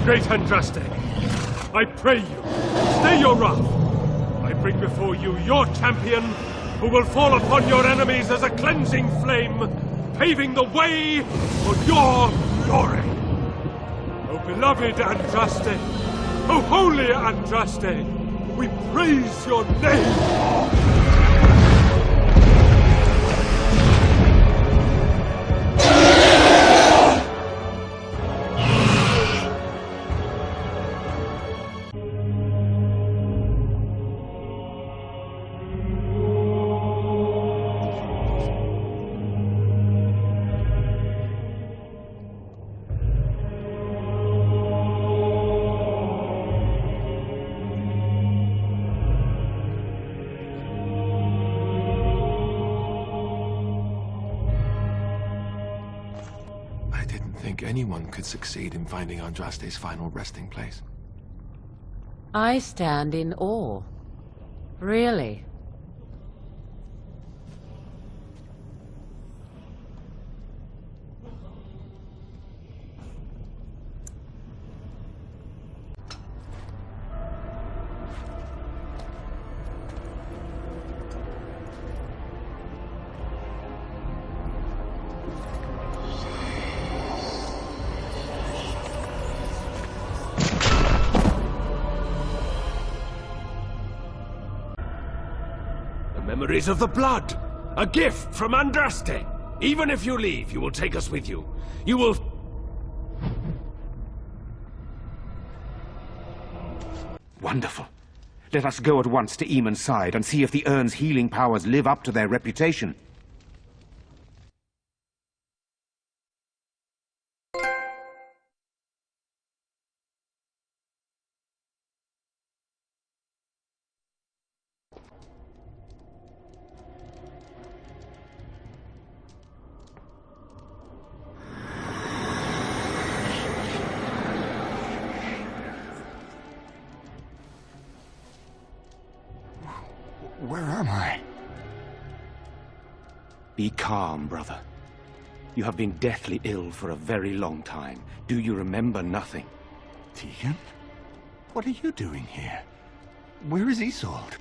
Great Andraste, I pray you, stay your wrath. I bring before you your champion, who will fall upon your enemies as a cleansing flame, paving the way for your glory. O beloved Andraste, O holy Andraste, we praise your name! Anyone could succeed in finding Andraste's final resting place. I stand in awe. Really. Memories of the blood! A gift from Andraste! Even if you leave, you will take us with you. You will... Wonderful. Let us go at once to Eamon's side and see if the urn's healing powers live up to their reputation. Where am I? Be calm, brother. You have been deathly ill for a very long time. Do you remember nothing? Tegan? What are you doing here? Where is Isolde?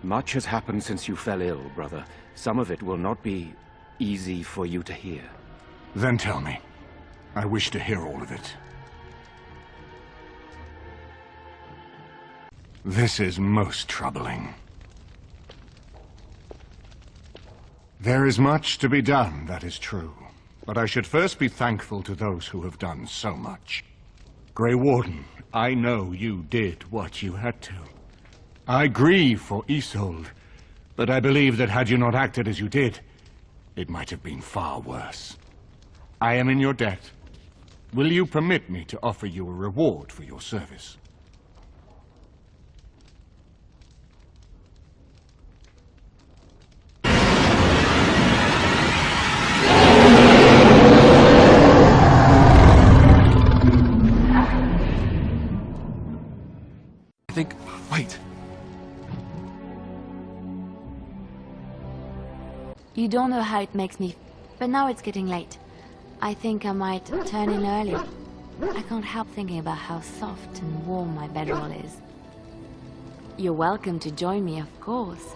Much has happened since you fell ill, brother. Some of it will not be easy for you to hear. Then tell me. I wish to hear all of it. This is most troubling. There is much to be done, that is true. But I should first be thankful to those who have done so much. Grey Warden, I know you did what you had to. I grieve for Isolde, but I believe that had you not acted as you did, it might have been far worse. I am in your debt. Will you permit me to offer you a reward for your service? Wait. You don't know how it makes me, but now it's getting late. I think I might turn in early. I can't help thinking about how soft and warm my bedroll is. You're welcome to join me, of course.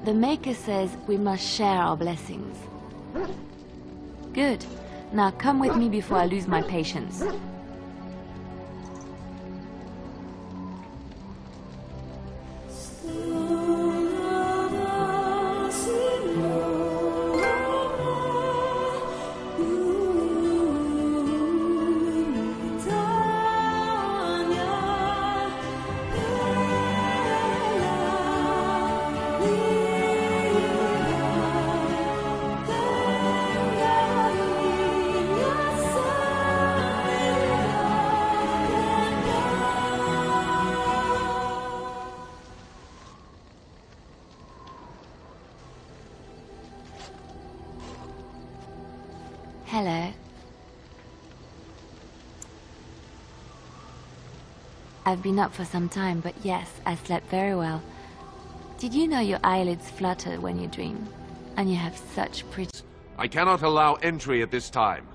The Maker says we must share our blessings. Good. Now come with me before I lose my patience. Hello. I've been up for some time, but yes, I slept very well. Did you know your eyelids flutter when you dream? And you have such pretty... I cannot allow entry at this time.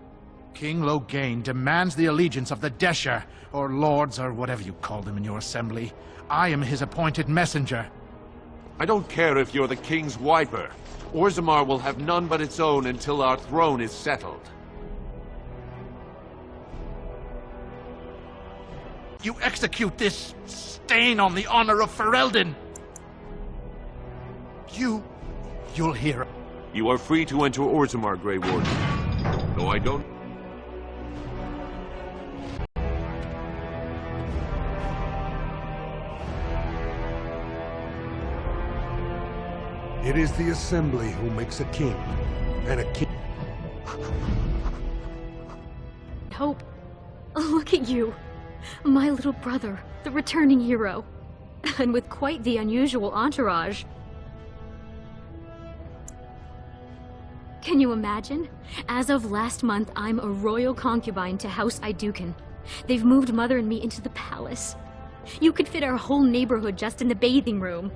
King Loghain demands the allegiance of the Desher, or lords, or whatever you call them in your assembly. I am his appointed messenger. I don't care if you're the king's wiper. Orzammar will have none but its own until our throne is settled. You execute this stain on the honor of Ferelden! You'll hear. You are free to enter Orzammar, Grey Warden. Though I don't... It is the Assembly who makes a king, and a king... Hope, look at you. My little brother, the returning hero. And with quite the unusual entourage. Can you imagine? As of last month, I'm a royal concubine to House Iduken. They've moved Mother and me into the palace. You could fit our whole neighborhood just in the bathing room.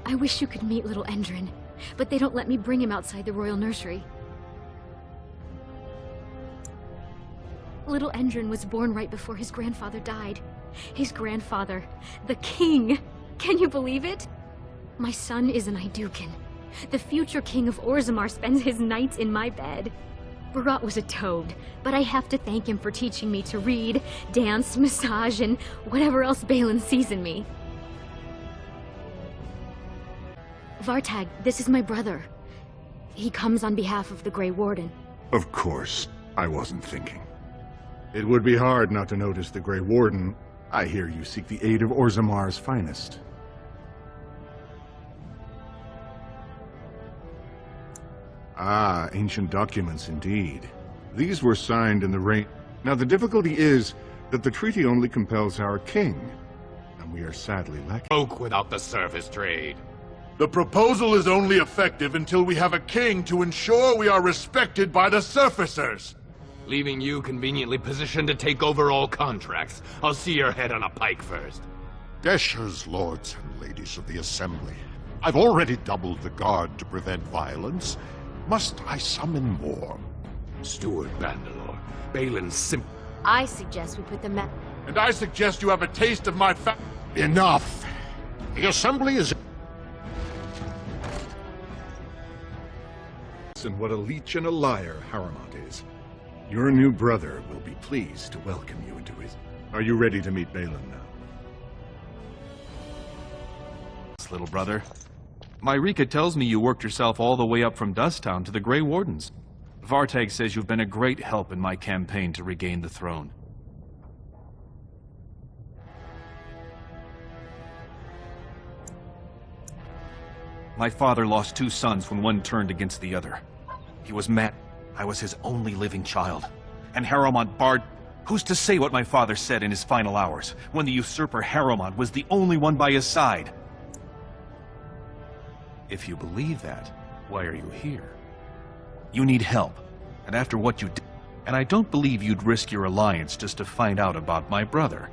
I wish you could meet little Endrin, but they don't let me bring him outside the royal nursery. Little Endrin was born right before his grandfather died. His grandfather, the king. Can you believe it? My son is an Iduken. The future king of Orzammar spends his nights in my bed. Barat was a toad, but I have to thank him for teaching me to read, dance, massage, and whatever else Balin sees in me. Vartag, this is my brother. He comes on behalf of the Grey Warden. Of course, I wasn't thinking. It would be hard not to notice the Grey Warden. I hear you seek the aid of Orzammar's finest. Ah, ancient documents indeed. These were signed in the reign... Now the difficulty is that the treaty only compels our king, and we are sadly lacking... Broke without the service trade. The proposal is only effective until we have a king to ensure we are respected by the surfacers. Leaving you conveniently positioned to take over all contracts. I'll see your head on a pike first. Desher's lords and ladies of the Assembly. I've already doubled the guard to prevent violence. Must I summon more? Steward Bandalore, Balin's I suggest we put the map... And I suggest you have a taste of my Enough! The Assembly is... And what a leech and a liar Harrowmont is. Your new brother will be pleased to welcome you into his... Are you ready to meet Balin now? Little brother. Myrika tells me you worked yourself all the way up from Dusttown to the Grey Wardens. Vartag says you've been a great help in my campaign to regain the throne. My father lost 2 sons when one turned against the other. He was mad. I was his only living child. And Harrowmont barred... Who's to say what my father said in his final hours, when the usurper Harrowmont was the only one by his side? If you believe that, why are you here? You need help, and after what you did... And I don't believe you'd risk your alliance just to find out about my brother.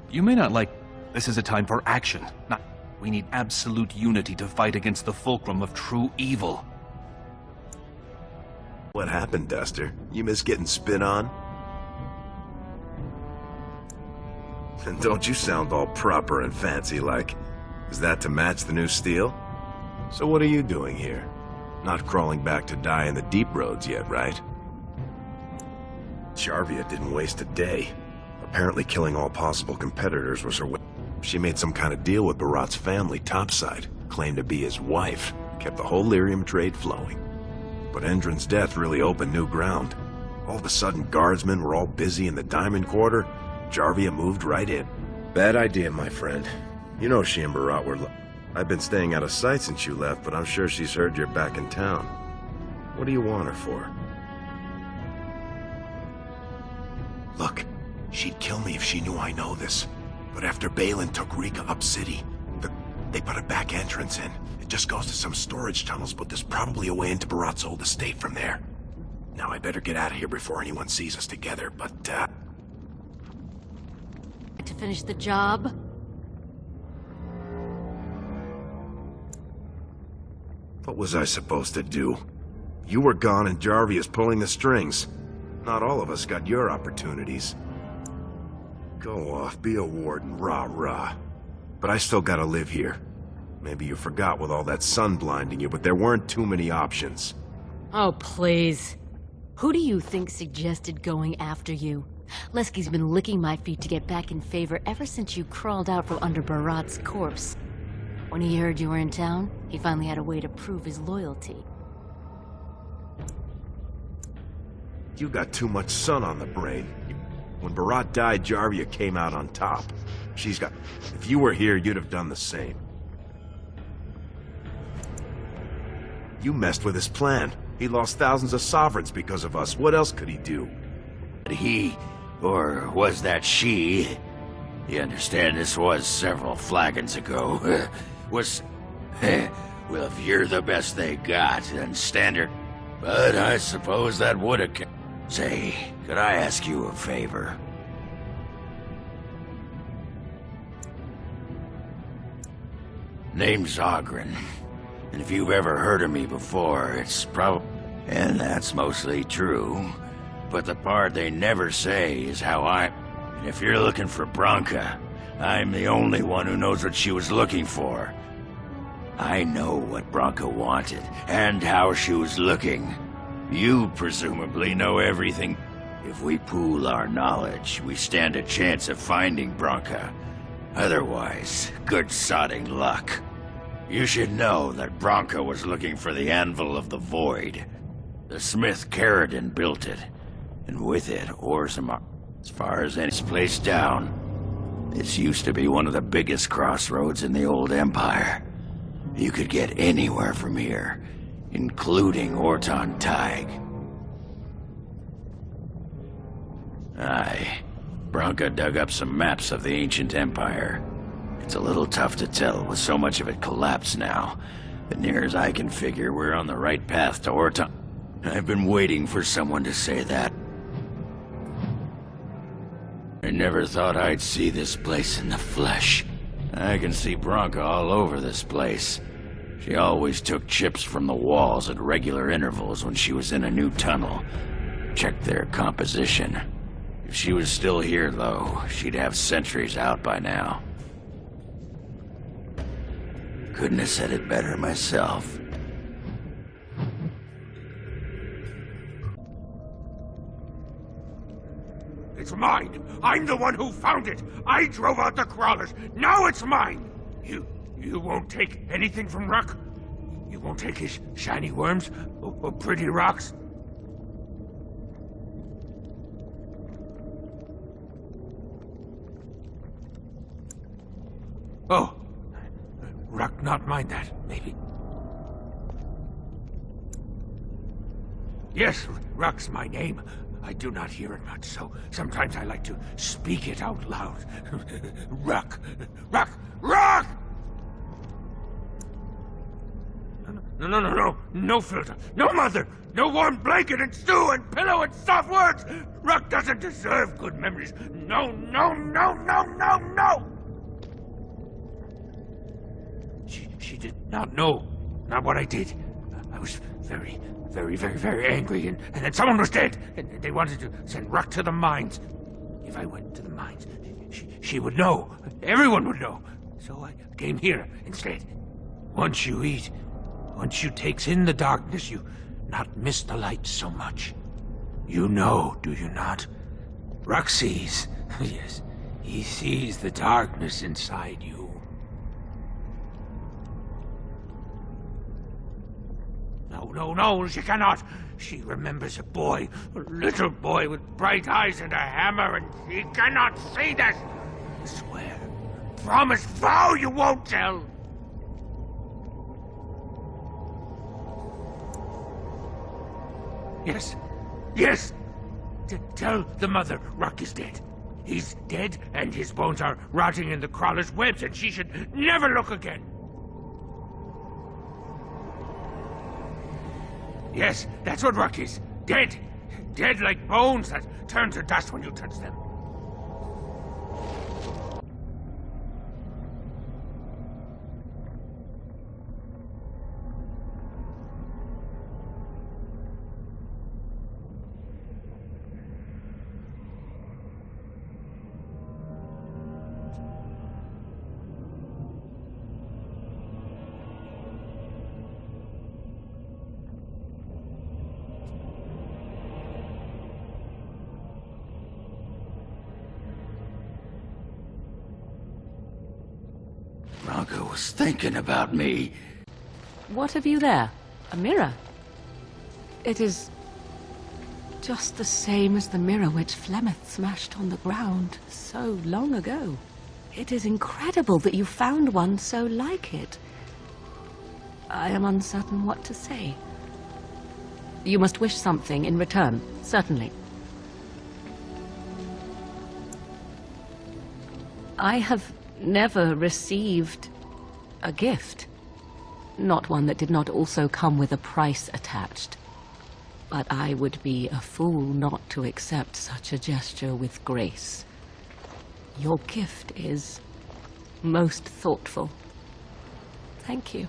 You may not like... This is a time for action, not... We need absolute unity to fight against the fulcrum of true evil. What happened, Duster? You miss getting spit on? And don't you sound all proper and fancy like. Is that to match the new steel? So what are you doing here? Not crawling back to die in the deep roads yet, right? Jarvia didn't waste a day. Apparently killing all possible competitors was her way. She made some kind of deal with Barat's family topside, claimed to be his wife, kept the whole lyrium trade flowing. But Endrin's death really opened new ground. All of a sudden, guardsmen were all busy in the Diamond Quarter. Jarvia moved right in. Bad idea, my friend. You know she and Barat were... I've been staying out of sight since you left, but I'm sure she's heard you're back in town. What do you want her for? Look, she'd kill me if she knew I know this. But after Balin took Rika up city, they put a back entrance in. It just goes to some storage tunnels, but there's probably a way into Barat's old estate from there. Now I better get out of here before anyone sees us together, but, To finish the job? What was I supposed to do? You were gone and Jarvia's pulling the strings. Not all of us got your opportunities. Go off, be a warden, rah-rah. But I still gotta live here. Maybe you forgot with all that sun blinding you, but there weren't too many options. Oh, please. Who do you think suggested going after you? Lesky's been licking my feet to get back in favor ever since you crawled out from under Barat's corpse. When he heard you were in town, he finally had a way to prove his loyalty. You got too much sun on the brain. When Barat died, Jarvia came out on top. She's got... If you were here, you'd have done the same. You messed with his plan. He lost thousands of sovereigns because of us. What else could he do? He, or was that she? You understand this was several flagons ago. Was... well, if you're the best they got, then standard. But I suppose that would have... Say, could I ask you a favor? Name's Ogren. And if you've ever heard of me before, it's probably... And that's mostly true. But the part they never say is how I... And if you're looking for Branka, I'm the only one who knows what she was looking for. I know what Branka wanted, and how she was looking. You presumably know everything. If we pool our knowledge, we stand a chance of finding Branka. Otherwise, good sodding luck. You should know that Branka was looking for the Anvil of the Void. The smith Caradon built it, and with it, Orzammar. As far as any place down, this used to be one of the biggest crossroads in the old Empire. You could get anywhere from here, including Orton Tig. Aye, Branka dug up some maps of the ancient Empire. It's a little tough to tell with so much of it collapsed now, but near as I can figure, we're on the right path to Orton. I've been waiting for someone to say that. I never thought I'd see this place in the flesh. I can see Branka all over this place. She always took chips from the walls at regular intervals when she was in a new tunnel. Checked their composition. If she was still here, though, she'd have sentries out by now. Couldn't have said it better myself. It's mine! I'm the one who found it! I drove out the crawlers! Now it's mine! You won't take anything from Ruck? You won't take his shiny worms? Or pretty rocks? Oh. Ruck not mind that, maybe. Yes, Ruck's my name. I do not hear it much, so sometimes I like to speak it out loud. Ruck! Ruck! Ruck! No. No filter. No mother. No warm blanket and stew and pillow and soft words. Ruck doesn't deserve good memories. No. She did not know. Not what I did. I was very angry, and then someone was dead, and they wanted to send Ruck to the mines. If I went to the mines, she would know. Everyone would know. So I came here instead. Once you eat, once you takes in the darkness, you not miss the light so much. You know, do you not? Ruck sees. Yes, he sees the darkness inside you. No, she cannot. She remembers a boy, a little boy with bright eyes and a hammer, and she cannot see this. Swear, promise, vow you won't tell. Yes. Tell the mother Ruck is dead. He's dead, and his bones are rotting in the crawler's webs, and she should never look again. Yes, that's what Ruck is. Dead. Dead like bones that turn to dust when you touch them. Branca was thinking about me. What have you there? A mirror? It is just the same as the mirror which Flemeth smashed on the ground so long ago. It is incredible that you found one so like it. I am uncertain what to say. You must wish something in return, certainly. I have never received a gift. Not one that did not also come with a price attached. But I would be a fool not to accept such a gesture with grace. Your gift is most thoughtful. Thank you.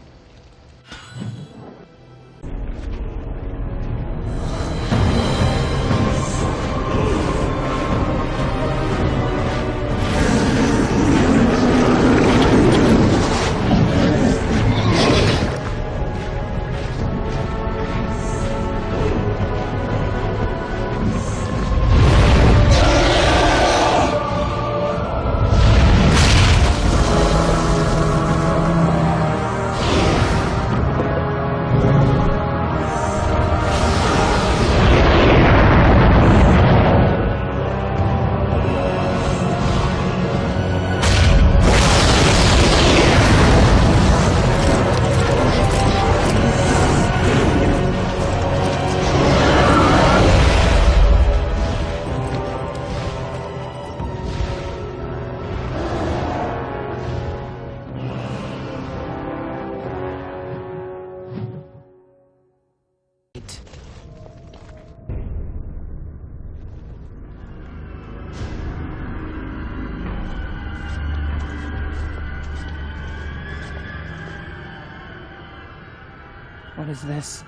What is this?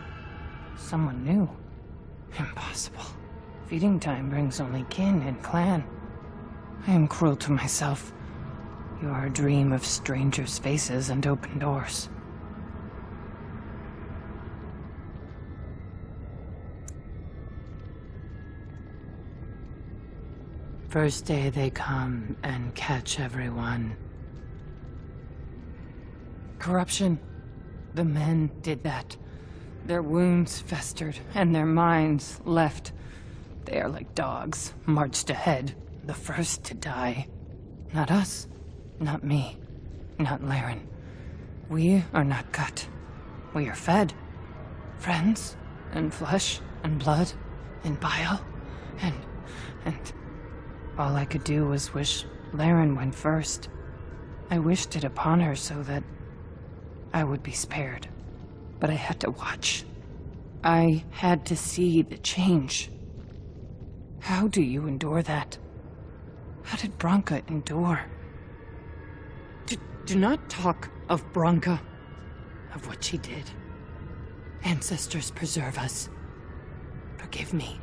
Someone new? Impossible. Feeding time brings only kin and clan. I am cruel to myself. You are a dream of strangers' faces and open doors. First day they come and catch everyone. Corruption. The men did that. Their wounds festered, and their minds left. They are like dogs, marched ahead, the first to die. Not us, not me, not Laren. We are not cut. We are fed. Friends, and flesh, and blood, and bile, and... All I could do was wish Laren went first. I wished it upon her so that I would be spared. But I had to watch. I had to see the change. How do you endure that? How did Branca endure? Do not talk of Branca, of what she did. Ancestors preserve us. Forgive me.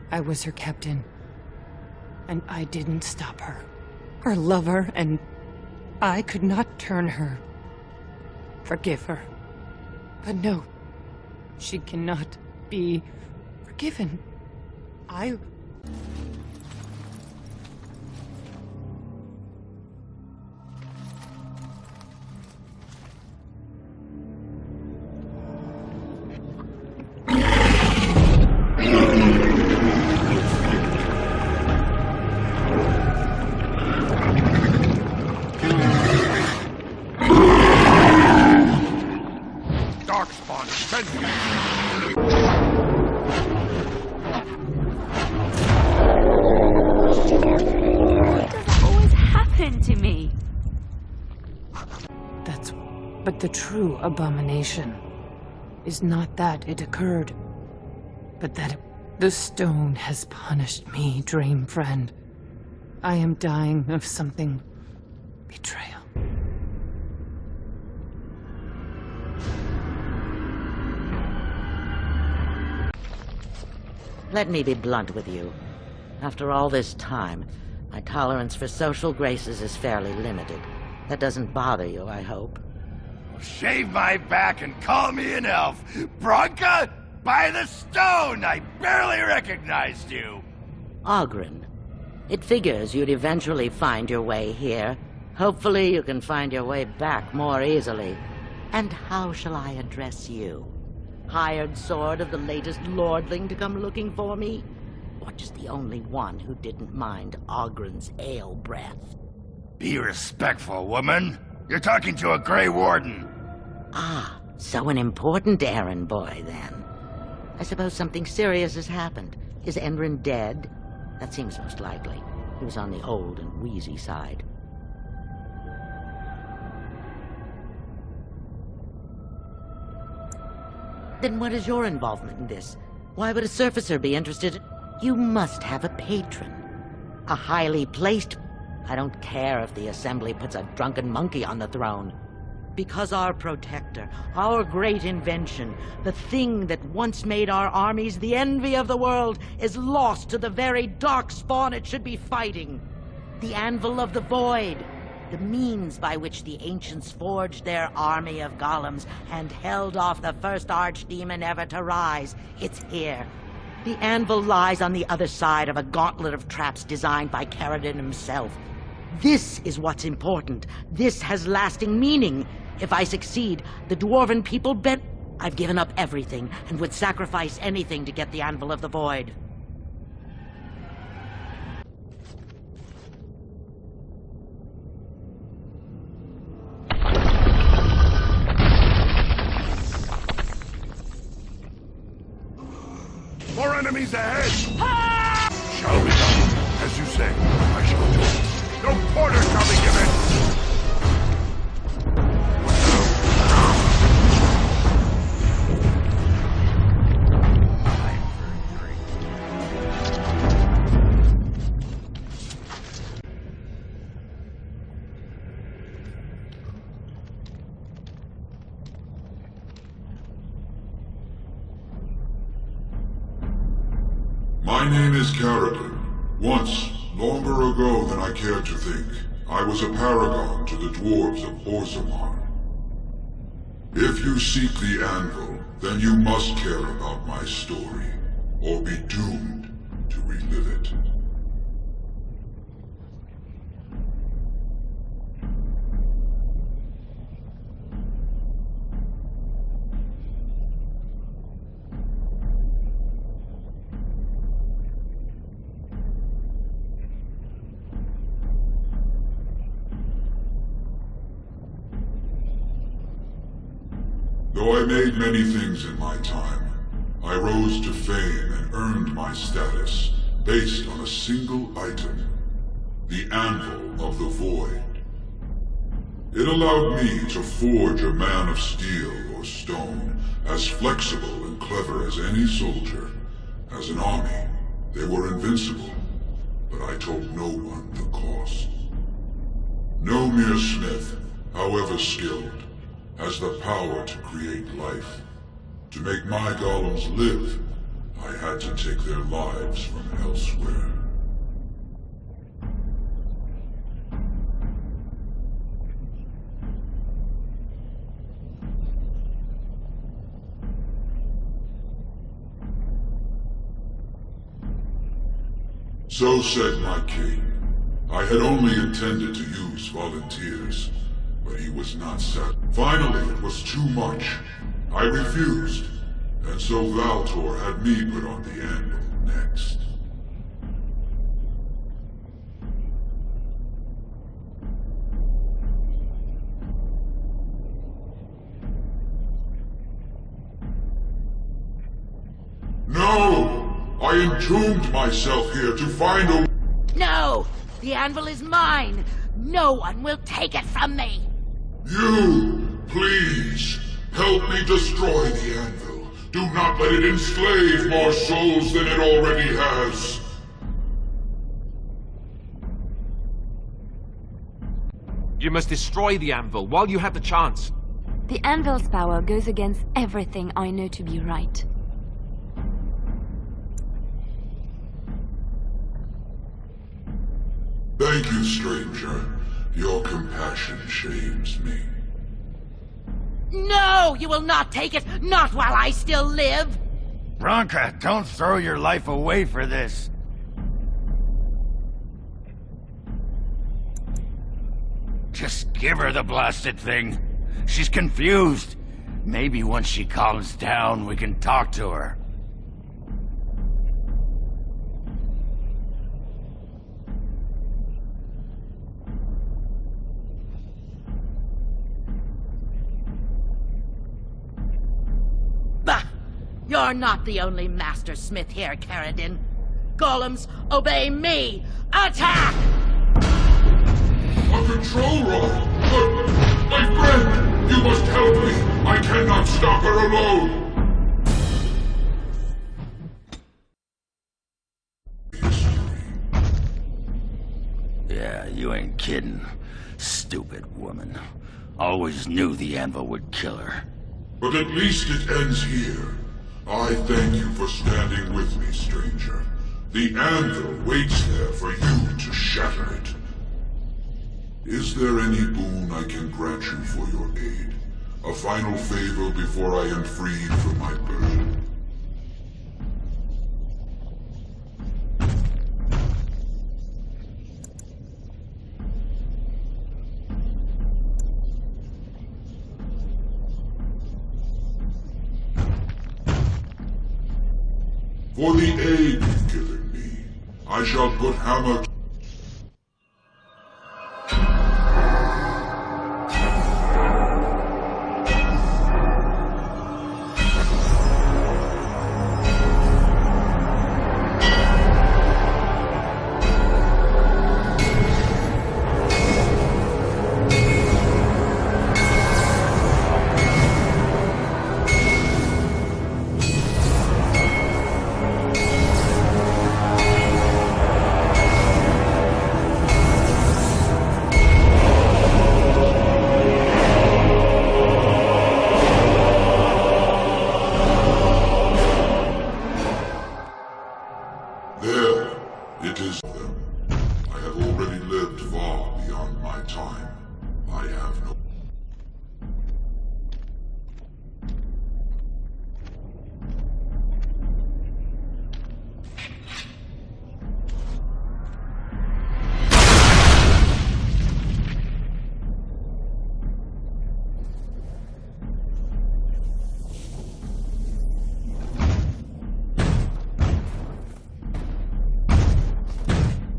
I was her captain, and I didn't stop her. Or love her, and I could not turn her. Forgive her. But no, she cannot be forgiven. But the true abomination is not that it occurred, but that the stone has punished me, dream friend. I am dying of something. Betrayal. Let me be blunt with you. After all this time, my tolerance for social graces is fairly limited. That doesn't bother you, I hope. Shave my back and call me an elf. Branca, by the stone, I barely recognized you. Ogren. It figures you'd eventually find your way here. Hopefully you can find your way back more easily. And how shall I address you? Hired sword of the latest lordling to come looking for me? Or just the only one who didn't mind Ogren's ale breath? Be respectful, woman. You're talking to a Grey Warden. Ah, so an important errand boy, then. I suppose something serious has happened. Is Endrin dead? That seems most likely. He was on the old and wheezy side. Then what is your involvement in this? Why would a surfacer be interested? You must have a patron. A highly placed... I don't care if the Assembly puts a drunken monkey on the throne. Because our protector, our great invention, the thing that once made our armies the envy of the world, is lost to the very dark spawn it should be fighting. The Anvil of the Void. The means by which the ancients forged their army of golems and held off the first archdemon ever to rise. It's here. The anvil lies on the other side of a gauntlet of traps designed by Caradon himself. This is what's important. This has lasting meaning. If I succeed, the Dwarven people bet I've given up everything and would sacrifice anything to get the Anvil of the Void. More enemies ahead! Shall be done. As you say, I shall do it. No quarter shall be given! My name is Caradon. Once, longer ago than I cared to think, I was a paragon to the dwarves of Orzammar. If you seek the Anvil, then you must care about my story, or be doomed to relive it. Though I made many things in my time, I rose to fame and earned my status based on a single item, the Anvil of the Void. It allowed me to forge a man of steel or stone, as flexible and clever as any soldier. As an army, they were invincible, but I told no one the cost. No mere smith, however skilled, has the power to create life. To make my golems live, I had to take their lives from elsewhere. So said my king. I had only intended to use volunteers, but he was not satisfied. Finally, it was too much. I refused, and so Valtor had me put on the anvil next. No! I entombed myself here to find a... No! The anvil is mine! No one will take it from me! You, please, help me destroy the anvil. Do not let it enslave more souls than it already has. You must destroy the anvil while you have the chance. The anvil's power goes against everything I know to be right. Thank you, stranger. Your compassion shames me. No! You will not take it! Not while I still live! Branka, don't throw your life away for this. Just give her the blasted thing. She's confused. Maybe once she calms down, we can talk to her. Bah! You're not the only master smith here, Caradin. Golems, obey me! Attack! A control rod! But, my friend, you must help me! I cannot stop her alone! Yeah, you ain't kidding. Stupid woman. Always knew the anvil would kill her. But at least it ends here. I thank you for standing with me, stranger. The anvil waits there for you to shatter it. Is there any boon I can grant you for your aid? A final favor before I am freed from my burden? For the aid you've given me, I shall put hammer to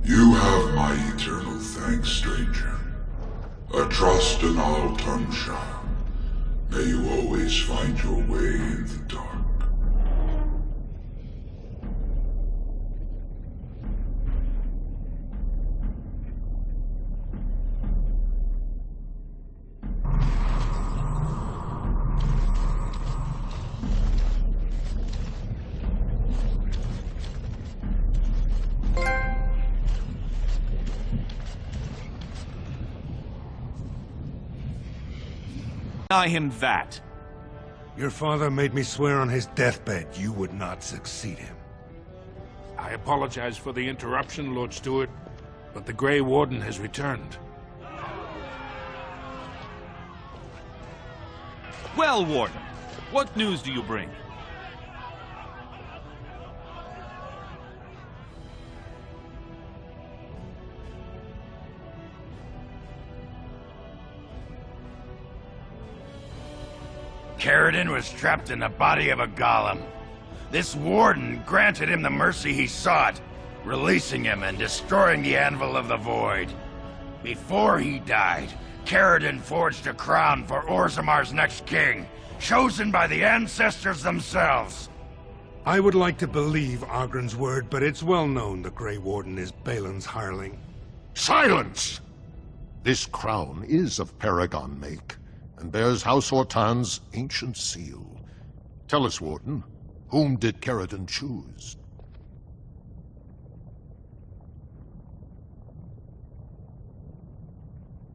You have my eternal thanks, stranger. A trust and all tongue shall. May you always find your way in the dark. Deny him that. Your father made me swear on his deathbed you would not succeed him. I apologize for the interruption, Lord Stewart, but the Grey Warden has returned. Well, Warden, what news do you bring? Caradin was trapped in the body of a golem. This warden granted him the mercy he sought, releasing him and destroying the Anvil of the Void. Before he died, Caradin forged a crown for Orzamar's next king, chosen by the ancestors themselves. I would like to believe Ogren's word, but it's well known the Grey Warden is Balin's hireling. Silence! This crown is of Paragon make, and bears House Hortan's ancient seal. Tell us, Warden, whom did Caradin choose?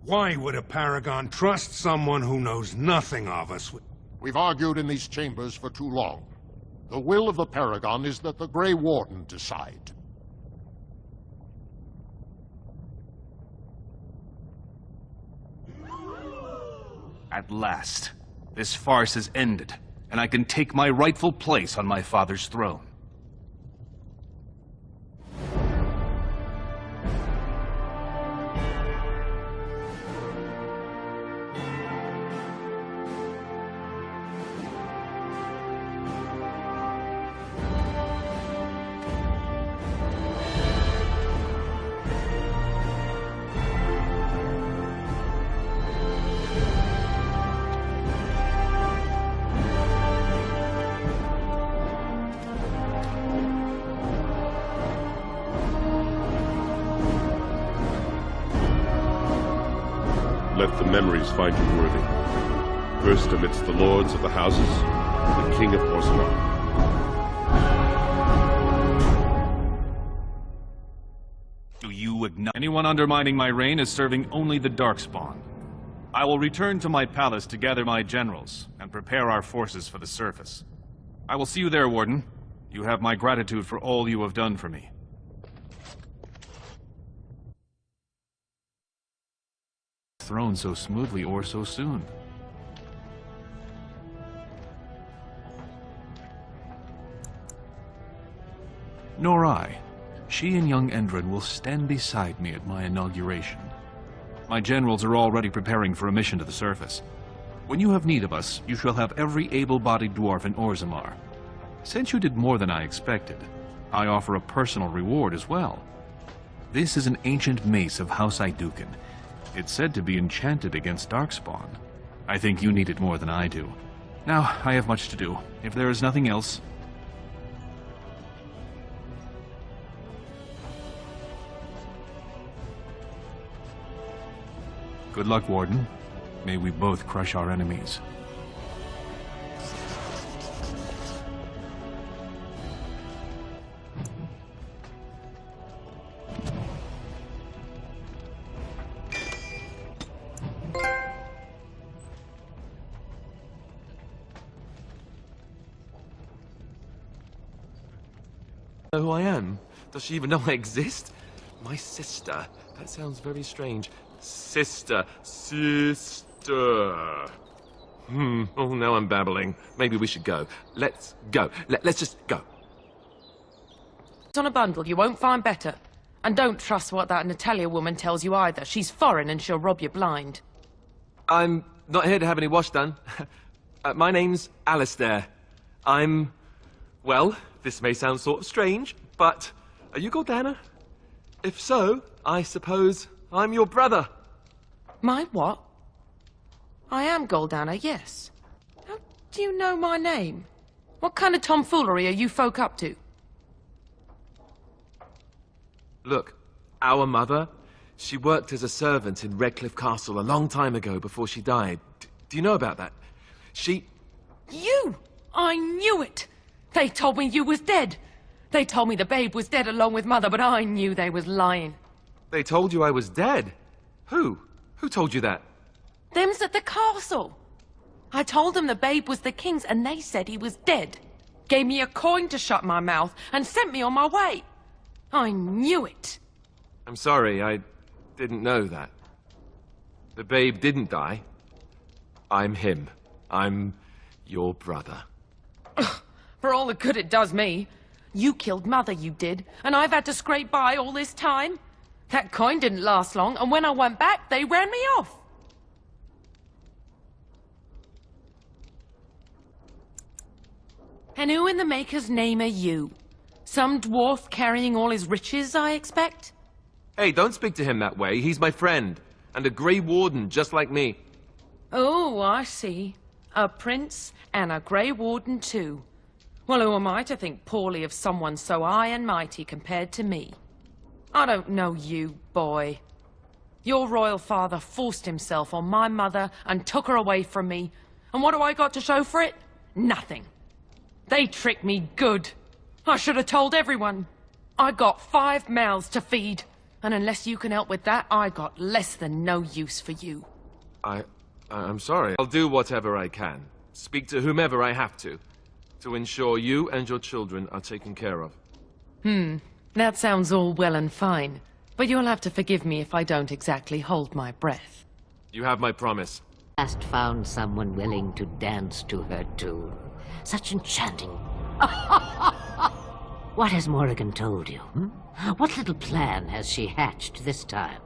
Why would a Paragon trust someone who knows nothing of us? We've argued in these chambers for too long. The will of the Paragon is that the Grey Warden decide. At last, this farce has ended, and I can take my rightful place on my father's throne. Let the memories find you worthy. First amidst the lords of the houses, the King of Orzammar. Do you acknowledge anyone undermining my reign is serving only the Darkspawn? I will return to my palace to gather my generals and prepare our forces for the surface. I will see you there, Warden. You have my gratitude for all you have done for me. Thrown so smoothly or so soon. Nor I. She and young Endron will stand beside me at my inauguration. My generals are already preparing for a mission to the surface. When you have need of us, you shall have every able-bodied dwarf in Orzammar. Since you did more than I expected, I offer a personal reward as well. This is an ancient mace of House Iduken. It's said to be enchanted against Darkspawn. I think you need it more than I do. Now, I have much to do. If there is nothing else... Good luck, Warden. May we both crush our enemies. Know who I am? Does she even know I exist? My sister. That sounds very strange. Sister. Oh, now I'm babbling. Maybe we should go. Let's go. Let's just go. It's on a bundle. You won't find better. And don't trust what that Natalia woman tells you either. She's foreign and she'll rob you blind. I'm not here to have any wash done. My name's Alistair. Well, this may sound sort of strange, but are you Gordana? If so, I suppose I'm your brother. My what? I am Gordana, yes. How do you know my name? What kind of tomfoolery are you folk up to? Look, our mother, she worked as a servant in Redcliffe Castle a long time ago before she died. Do you know about that? You! I knew it! They told me you was dead. They told me the babe was dead along with mother, but I knew they was lying. They told you I was dead? Who? Who told you that? Them's at the castle. I told them the babe was the king's and they said he was dead. Gave me a coin to shut my mouth and sent me on my way. I knew it. I'm sorry, I didn't know that. The babe didn't die. I'm him. I'm your brother. For all the good it does me. You killed Mother, you did, and I've had to scrape by all this time. That coin didn't last long, and when I went back, they ran me off. And who in the Maker's name are you? Some dwarf carrying all his riches, I expect? Hey, don't speak to him that way. He's my friend, and a Grey Warden just like me. Oh, I see. A prince and a Grey Warden too. Well, who am I to think poorly of someone so high and mighty compared to me? I don't know you, boy. Your royal father forced himself on my mother and took her away from me. And what do I got to show for it? Nothing. They tricked me good. I should have told everyone. I got 5 mouths to feed. And unless you can help with that, I got less than no use for you. I'm sorry. I'll do whatever I can. Speak to whomever I have to ensure you and your children are taken care of. That sounds all well and fine. But you'll have to forgive me if I don't exactly hold my breath. You have my promise. Last found someone willing to dance to her tune. Such enchanting... What has Morrigan told you? What little plan has she hatched this time?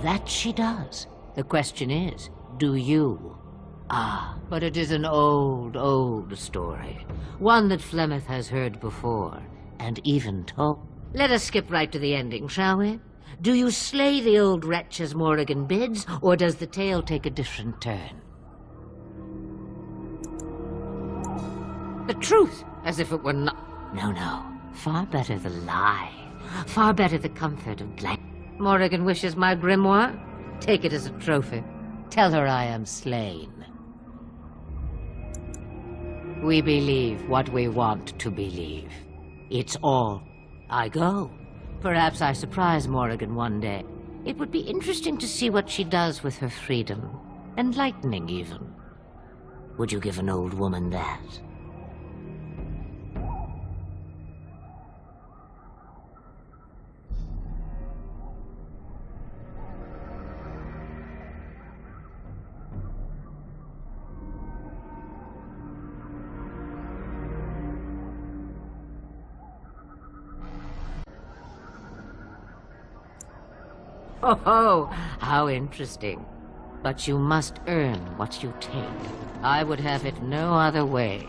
That she does. The question is, do you? Ah, but it is an old, old story. One that Flemeth has heard before, and even told. Let us skip right to the ending, shall we? Do you slay the old wretch as Morrigan bids, or does the tale take a different turn? The truth, as if it were not... No, no. Far better the lie. Far better the comfort of blank... Morrigan wishes my grimoire? Take it as a trophy. Tell her I am slain. We believe what we want to believe. It's all. I go. Perhaps I surprise Morrigan one day. It would be interesting to see what she does with her freedom. Enlightening, even. Would you give an old woman that? Oh, how interesting. But you must earn what you take. I would have it no other way.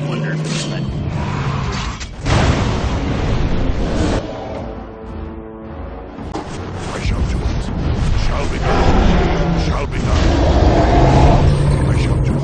Wonder if it's let me. I shall do it. Shall be done. Shall be done. I shall do it.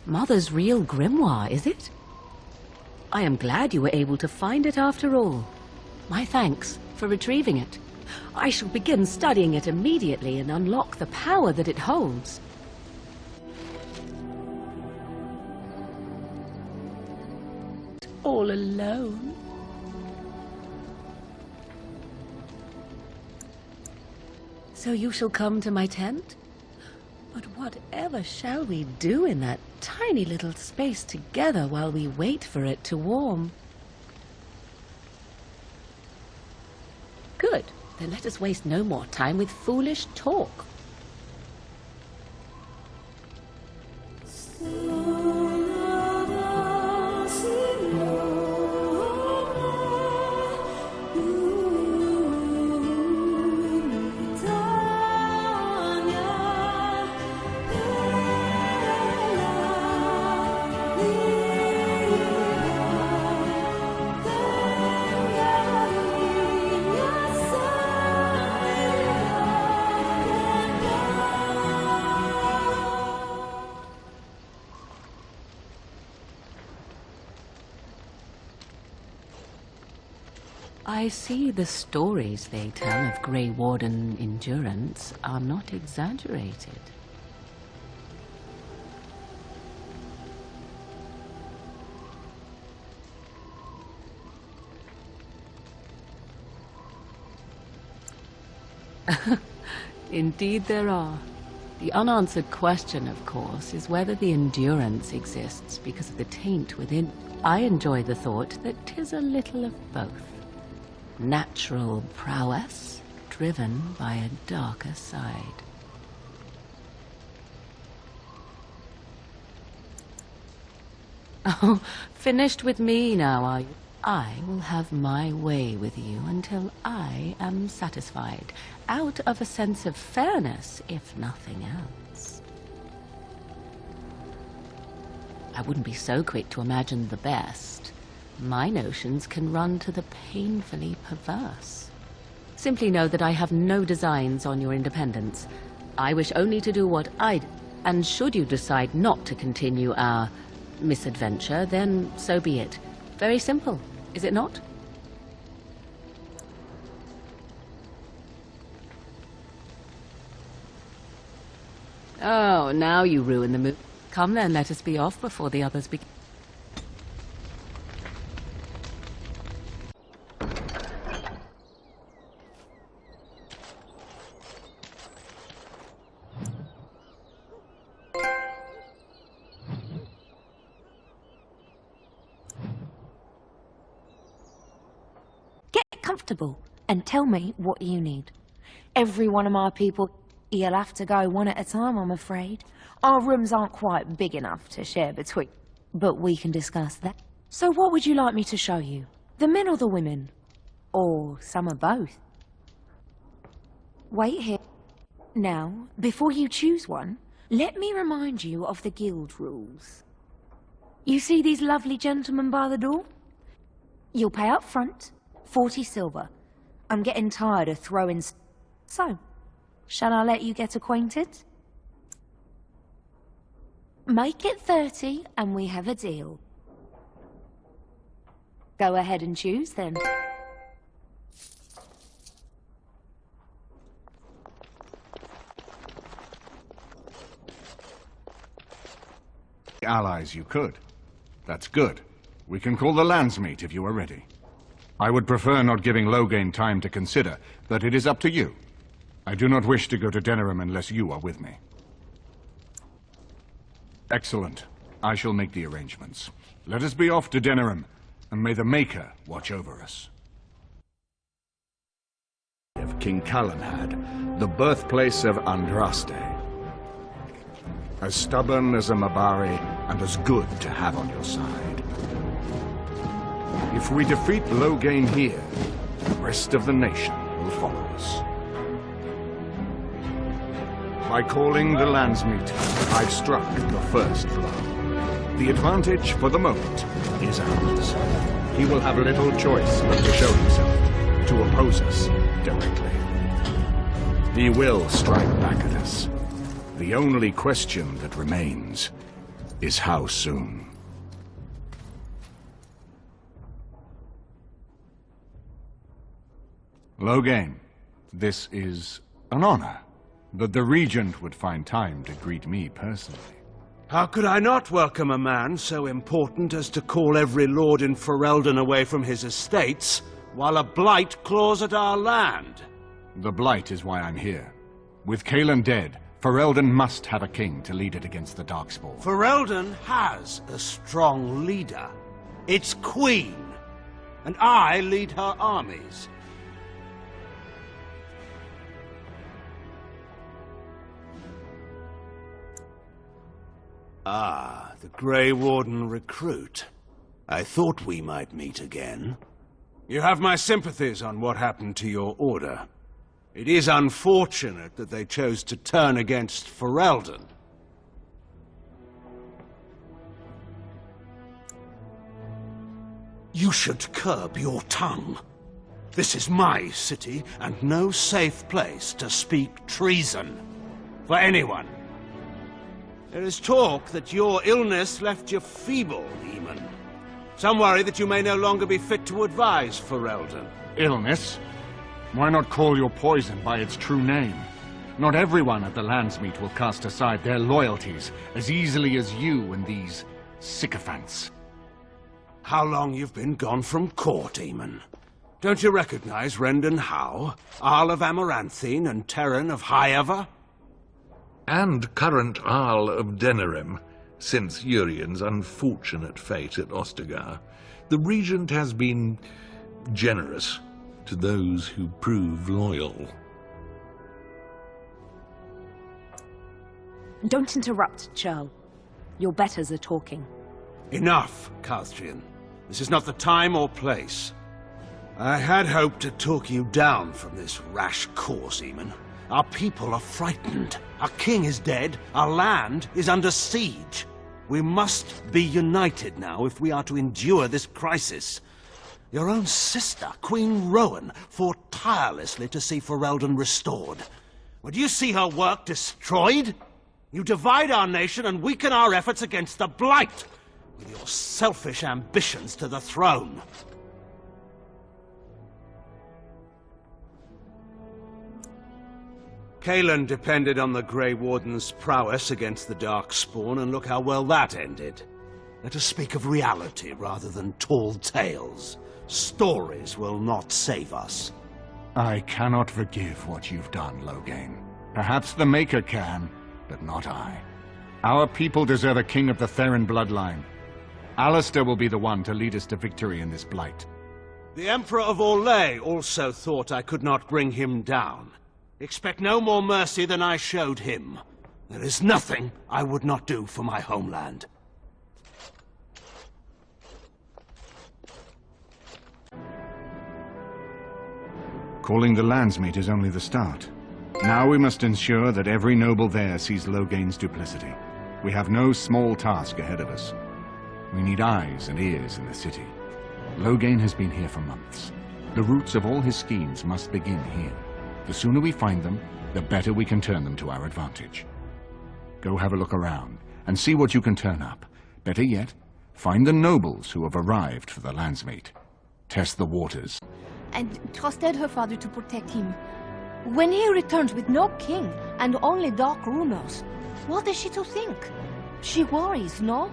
Mother's real grimoire, is it? I am glad you were able to find it after all. My thanks for retrieving it. I shall begin studying it immediately and unlock the power that it holds. All alone. So you shall come to my tent? But whatever shall we do in that tiny little space together while we wait for it to warm? Good. Then let us waste no more time with foolish talk. I see the stories they tell of Grey Warden endurance are not exaggerated. Indeed there are. The unanswered question, of course, is whether the endurance exists because of the taint within. I enjoy the thought that 'tis a little of both. Natural prowess, driven by a darker side. Oh, finished with me now, are you? I will have my way with you until I am satisfied, out of a sense of fairness, if nothing else. I wouldn't be so quick to imagine the best. My notions can run to the painfully perverse. Simply know that I have no designs on your independence. I wish only to do what I do, and should you decide not to continue our misadventure, then so be it. Very simple, is it not? Oh, now you ruin the mood. Come then, let us be off before the others begin. Comfortable and tell me what you need. Every one of my people, you'll have to go one at a time, I'm afraid. Our rooms aren't quite big enough to share between, but we can discuss that. So what would you like me to show you? The men or the women? Or some of both? Wait here. Now, before you choose one, let me remind you of the guild rules. You see these lovely gentlemen by the door? You'll pay up front, 40 silver. I'm getting tired of throwing... So, shall I let you get acquainted? Make it 30 and we have a deal. Go ahead and choose then. Allies you could. That's good. We can call the landsmeet if you are ready. I would prefer not giving Loghain time to consider, but it is up to you. I do not wish to go to Denerim unless you are with me. Excellent. I shall make the arrangements. Let us be off to Denerim, and may the Maker watch over us. Of King Calanhad, the birthplace of Andraste. As stubborn as a Mabari, and as good to have on your side. If we defeat Loghain here, the rest of the nation will follow us. By calling the landsmeet, I've struck the first blow. The advantage, for the moment, is ours. He will have little choice but to show himself, to oppose us directly. He will strike back at us. The only question that remains is how soon. Loghain, this is an honor, that the Regent would find time to greet me personally. How could I not welcome a man so important as to call every lord in Ferelden away from his estates, while a blight claws at our land? The blight is why I'm here. With Cailan dead, Ferelden must have a king to lead it against the Darkspawn. Ferelden has a strong leader. Its queen. And I lead her armies. Ah, the Grey Warden recruit. I thought we might meet again. You have my sympathies on what happened to your order. It is unfortunate that they chose to turn against Ferelden. You should curb your tongue. This is my city, and no safe place to speak treason for anyone. There is talk that your illness left you feeble, Eamon. Some worry that you may no longer be fit to advise Ferelden. Illness? Why not call your poison by its true name? Not everyone at the landsmeet will cast aside their loyalties as easily as you and these sycophants. How long you've been gone from court, Eamon? Don't you recognize Rendon Howe, Arl of Amaranthine, and Terran of Highever? And current Arl of Denerim, since Urien's unfortunate fate at Ostagar. The Regent has been generous to those who prove loyal. Don't interrupt, Churl. Your betters are talking. Enough, Calthrian. This is not the time or place. I had hoped to talk you down from this rash course, Eamon. Our people are frightened. Our king is dead. Our land is under siege. We must be united now if we are to endure this crisis. Your own sister, Queen Rowan, fought tirelessly to see Ferelden restored. Would you see her work destroyed? You divide our nation and weaken our efforts against the Blight, with your selfish ambitions to the throne. Cailan depended on the Grey Warden's prowess against the Darkspawn, and look how well that ended. Let us speak of reality rather than tall tales. Stories will not save us. I cannot forgive what you've done, Loghain. Perhaps the Maker can, but not I. Our people deserve a king of the Theron bloodline. Alistair will be the one to lead us to victory in this blight. The Emperor of Orlais also thought I could not bring him down. Expect no more mercy than I showed him. There is nothing I would not do for my homeland. Calling the landsmeet is only the start. Now we must ensure that every noble there sees Loghain's duplicity. We have no small task ahead of us. We need eyes and ears in the city. Loghain has been here for months. The roots of all his schemes must begin here. The sooner we find them, the better we can turn them to our advantage. Go have a look around and see what you can turn up. Better yet, find the nobles who have arrived for the landsmeet. Test the waters. And trusted her father to protect him. When he returns with no king and only dark rumors, what is she to think? She worries, no?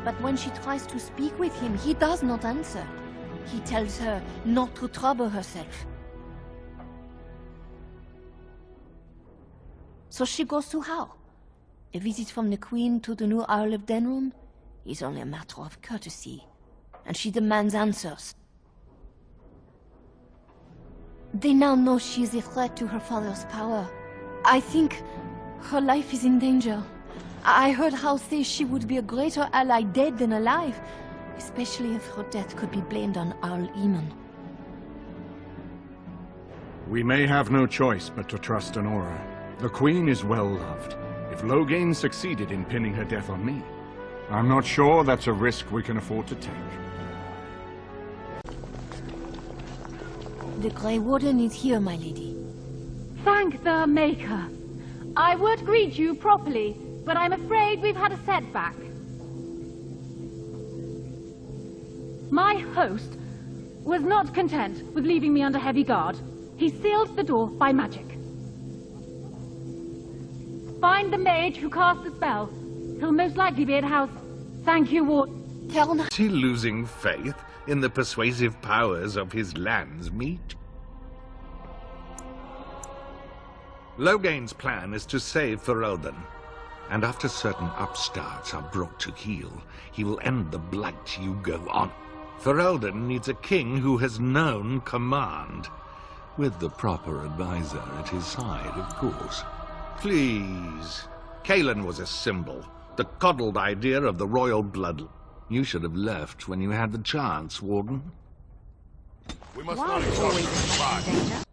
But when she tries to speak with him, he does not answer. He tells her not to trouble herself. So she goes to how? A visit from the Queen to the new Isle of Denrum is only a matter of courtesy, and she demands answers. They now know she is a threat to her father's power. I think her life is in danger. I heard Hal say she would be a greater ally dead than alive, especially if her death could be blamed on Arl Eamon. We may have no choice but to trust Honora. The Queen is well loved. If Loghain succeeded in pinning her death on me, I'm not sure that's a risk we can afford to take. The Grey Warden is here, my lady. Thank the Maker. I would greet you properly, but I'm afraid we've had a setback. My host was not content with leaving me under heavy guard. He sealed the door by magic. Find the mage who cast the spell. He'll most likely be at house. Thank you, Ward. Is he losing faith in the persuasive powers of his landsmeet? Loghain's plan is to save Ferelden, and after certain upstarts are brought to heel, he will end the blight you go on. Ferelden needs a king who has known command, with the proper advisor at his side, of course. Please. Cailan was a symbol, the coddled idea of the royal blood. You should have left when you had the chance, Warden. We must not exhaust the spot.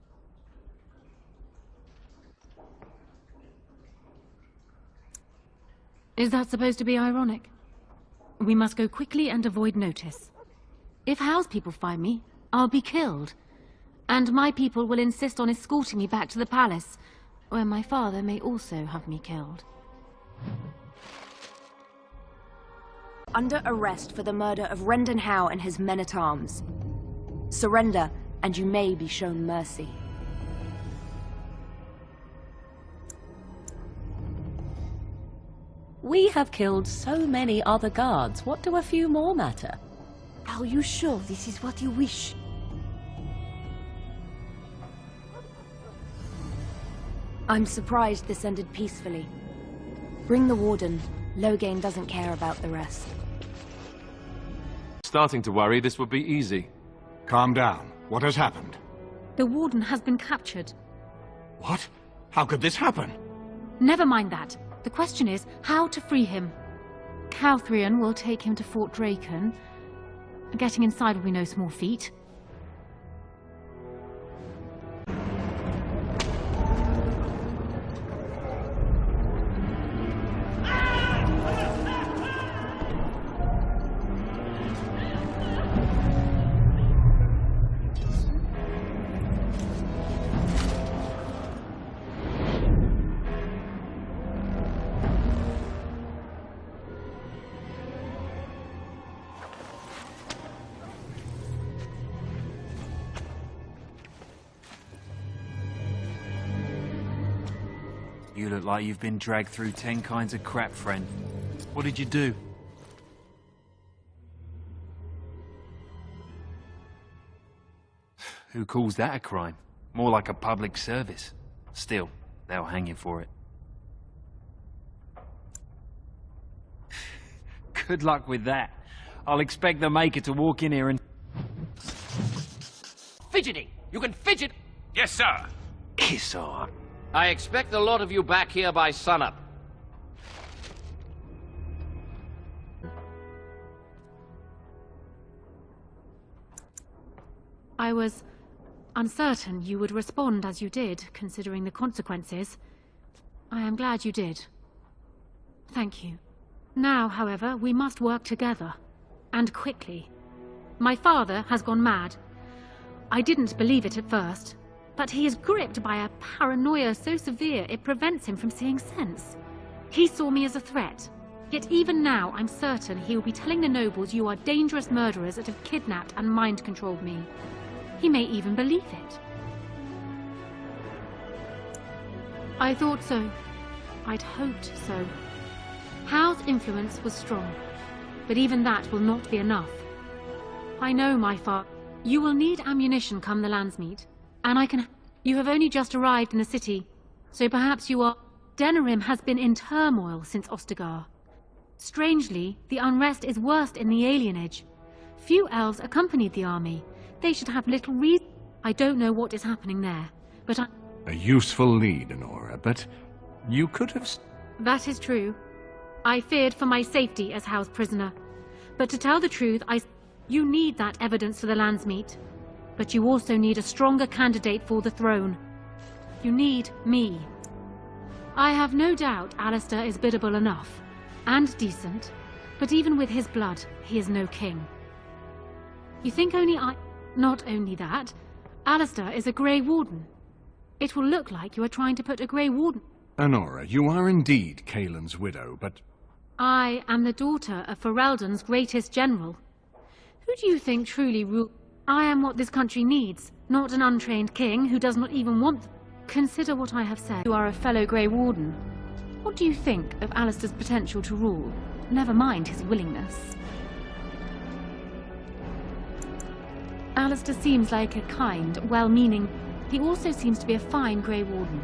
Is that supposed to be ironic? We must go quickly and avoid notice. If Hal's people find me, I'll be killed. And my people will insist on escorting me back to the palace, where my father may also have me killed. Under arrest for the murder of Rendon Howe and his men-at-arms. Surrender, and you may be shown mercy. We have killed so many other guards. What do a few more matter? Are you sure this is what you wish? I'm surprised this ended peacefully. Bring the Warden. Loghain doesn't care about the rest. Starting to worry this would be easy. Calm down. What has happened? The Warden has been captured. What? How could this happen? Never mind that. The question is how to free him. Calthrion will take him to Fort Draken. Getting inside will be no small feat. You look like you've been dragged through 10 kinds of crap, friend. What did you do? Who calls that a crime? More like a public service. Still, they'll hang you for it. Good luck with that. I'll expect the Maker to walk in here and... Fidgeting! You can fidget! Yes, sir. Kiss on. I expect a lot of you back here by sunup. uncertain you would respond as you did, considering the consequences. I am glad you did. Thank you. Now, however, we must work together. And quickly. My father has gone mad. I didn't believe it at first, but he is gripped by a paranoia so severe it prevents him from seeing sense. He saw me as a threat. Yet even now, I'm certain he will be telling the nobles you are dangerous murderers that have kidnapped and mind-controlled me. He may even believe it. I thought so. I'd hoped so. Howe's influence was strong, but even that will not be enough. I know, my father. You will need ammunition come the Landsmeet, and I can... You have only just arrived in the city, so perhaps you are... Denerim has been in turmoil since Ostagar. Strangely, the unrest is worst in the alienage. Few elves accompanied the army. They should have little reason. I don't know what is happening there, but I... A useful lead, Honora, but you could have... That is true. I feared for my safety as Howe's prisoner. But to tell the truth, You need that evidence for the Landsmeet. But you also need a stronger candidate for the throne. You need me. I have no doubt Alistair is biddable enough, and decent, but even with his blood, he is no king. You think only I... Not only that, Alistair is a Grey Warden. It will look like you are trying to put a Grey Warden... Honora, you are indeed Kaelin's widow, but... I am the daughter of Ferelden's greatest general. Who do you think truly rule... I am what this country needs, not an untrained king who does not even want... Consider what I have said. You are a fellow Grey Warden. What do you think of Alistair's potential to rule? Never mind his willingness. Alistair seems like a kind, well-meaning... He also seems to be a fine Grey Warden,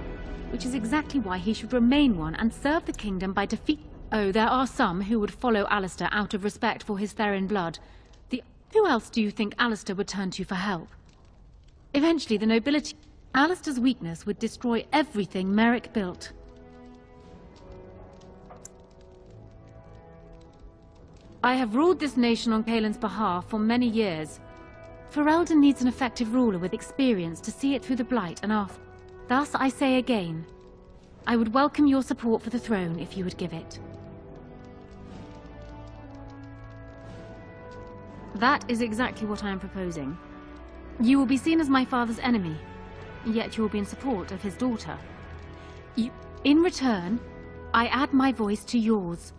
which is exactly why he should remain one and serve the kingdom by defeat... Oh, there are some who would follow Alistair out of respect for his Therin blood. Who else do you think Alistair would turn to for help? Eventually, the nobility... Alistair's weakness would destroy everything Merrick built. I have ruled this nation on Kaelin's behalf for many years. Ferelden needs an effective ruler with experience to see it through the Blight and after. Thus, I say again, I would welcome your support for the throne if you would give it. That is exactly what I am proposing. You will be seen as my father's enemy, yet you will be in support of his daughter. In return, I add my voice to yours.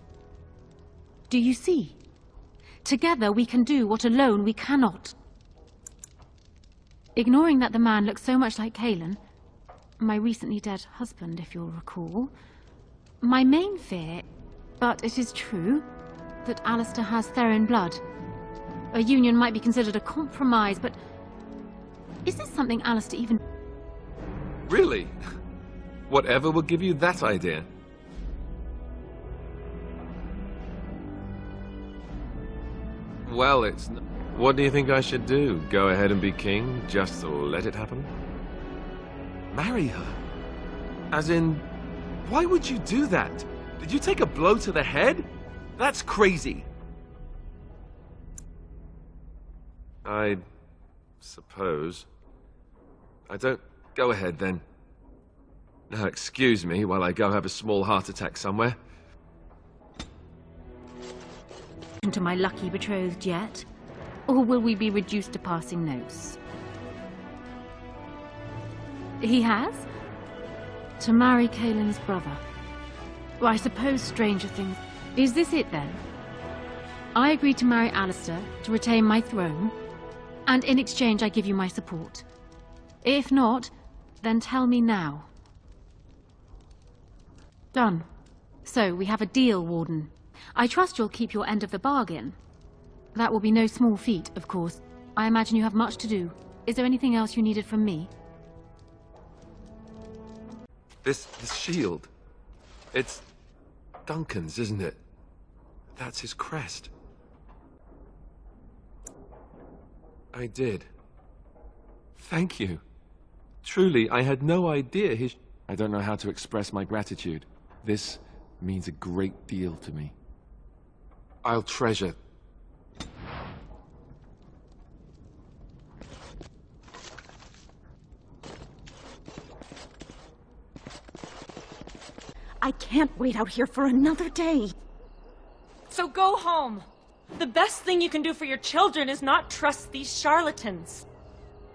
Do you see? Together we can do what alone we cannot. Ignoring that the man looks so much like Kaelin, my recently dead husband, if you'll recall, my main fear, but it is true, that Alistair has Therin blood. A union might be considered a compromise, but is this something Alistair even... Really? Whatever will give you that idea? Well, it's... What do you think I should do? Go ahead and be king, just to let it happen? Marry her? As in, why would you do that? Did you take a blow to the head? That's crazy. I suppose. I don't... Go ahead, then. Now, excuse me while I go have a small heart attack somewhere. To my lucky betrothed yet? Or will we be reduced to passing notes? He has? To marry Kaelin's brother. Well, I suppose stranger things... Is this it, then? I agree to marry Alistair, to retain my throne, and in exchange I give you my support. If not, then tell me now. Done. So, we have a deal, Warden. I trust you'll keep your end of the bargain. That will be no small feat, of course. I imagine you have much to do. Is there anything else you needed from me? This shield... It's... Duncan's, isn't it? That's his crest. I did. Thank you. Truly, I had no idea his... I don't know how to express my gratitude. This means a great deal to me. I'll treasure... I can't wait out here for another day. So go home. The best thing you can do for your children is not trust these charlatans.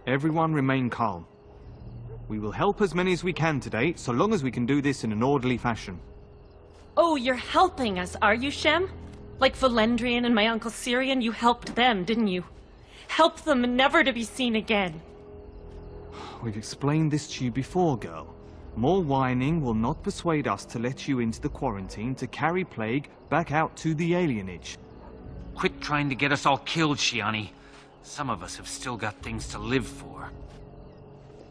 Everyone remain calm. We will help as many as we can today, so long as we can do this in an orderly fashion. Oh, you're helping us, are you, Shem? Like Valendrian and my Uncle Syrian, you helped them, didn't you? Help them never to be seen again. We've explained this to you before, girl. More whining will not persuade us to let you into the quarantine to carry plague back out to the alienage. Quit trying to get us all killed, Shiani. Some of us have still got things to live for.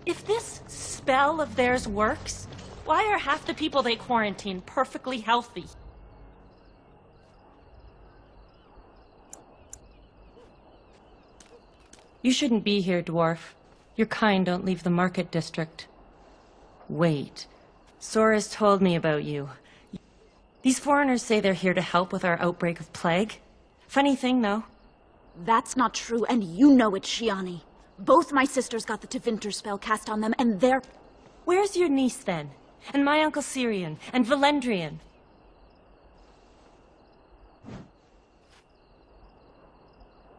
If this spell of theirs works, why are half the people they quarantine perfectly healthy? You shouldn't be here, dwarf. Your kind don't leave the market district. Wait. Sora's told me about you. These foreigners say they're here to help with our outbreak of plague. Funny thing, though. That's not true, and you know it, Shiani. Both my sisters got the Tevinter spell cast on them, and they're... Where's your niece, then? And my Uncle Syrian? And Valendrian?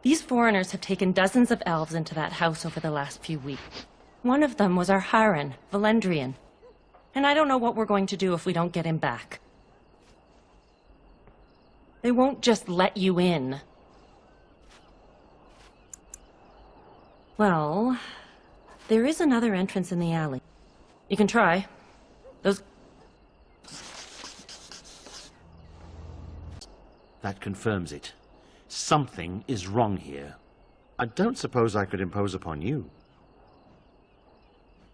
These foreigners have taken dozens of elves into that house over the last few weeks. One of them was our Haran, Valendrian. And I don't know what we're going to do if we don't get him back. They won't just let you in. Well, there is another entrance in the alley. You can try. Those... That confirms it. Something is wrong here. I don't suppose I could impose upon you.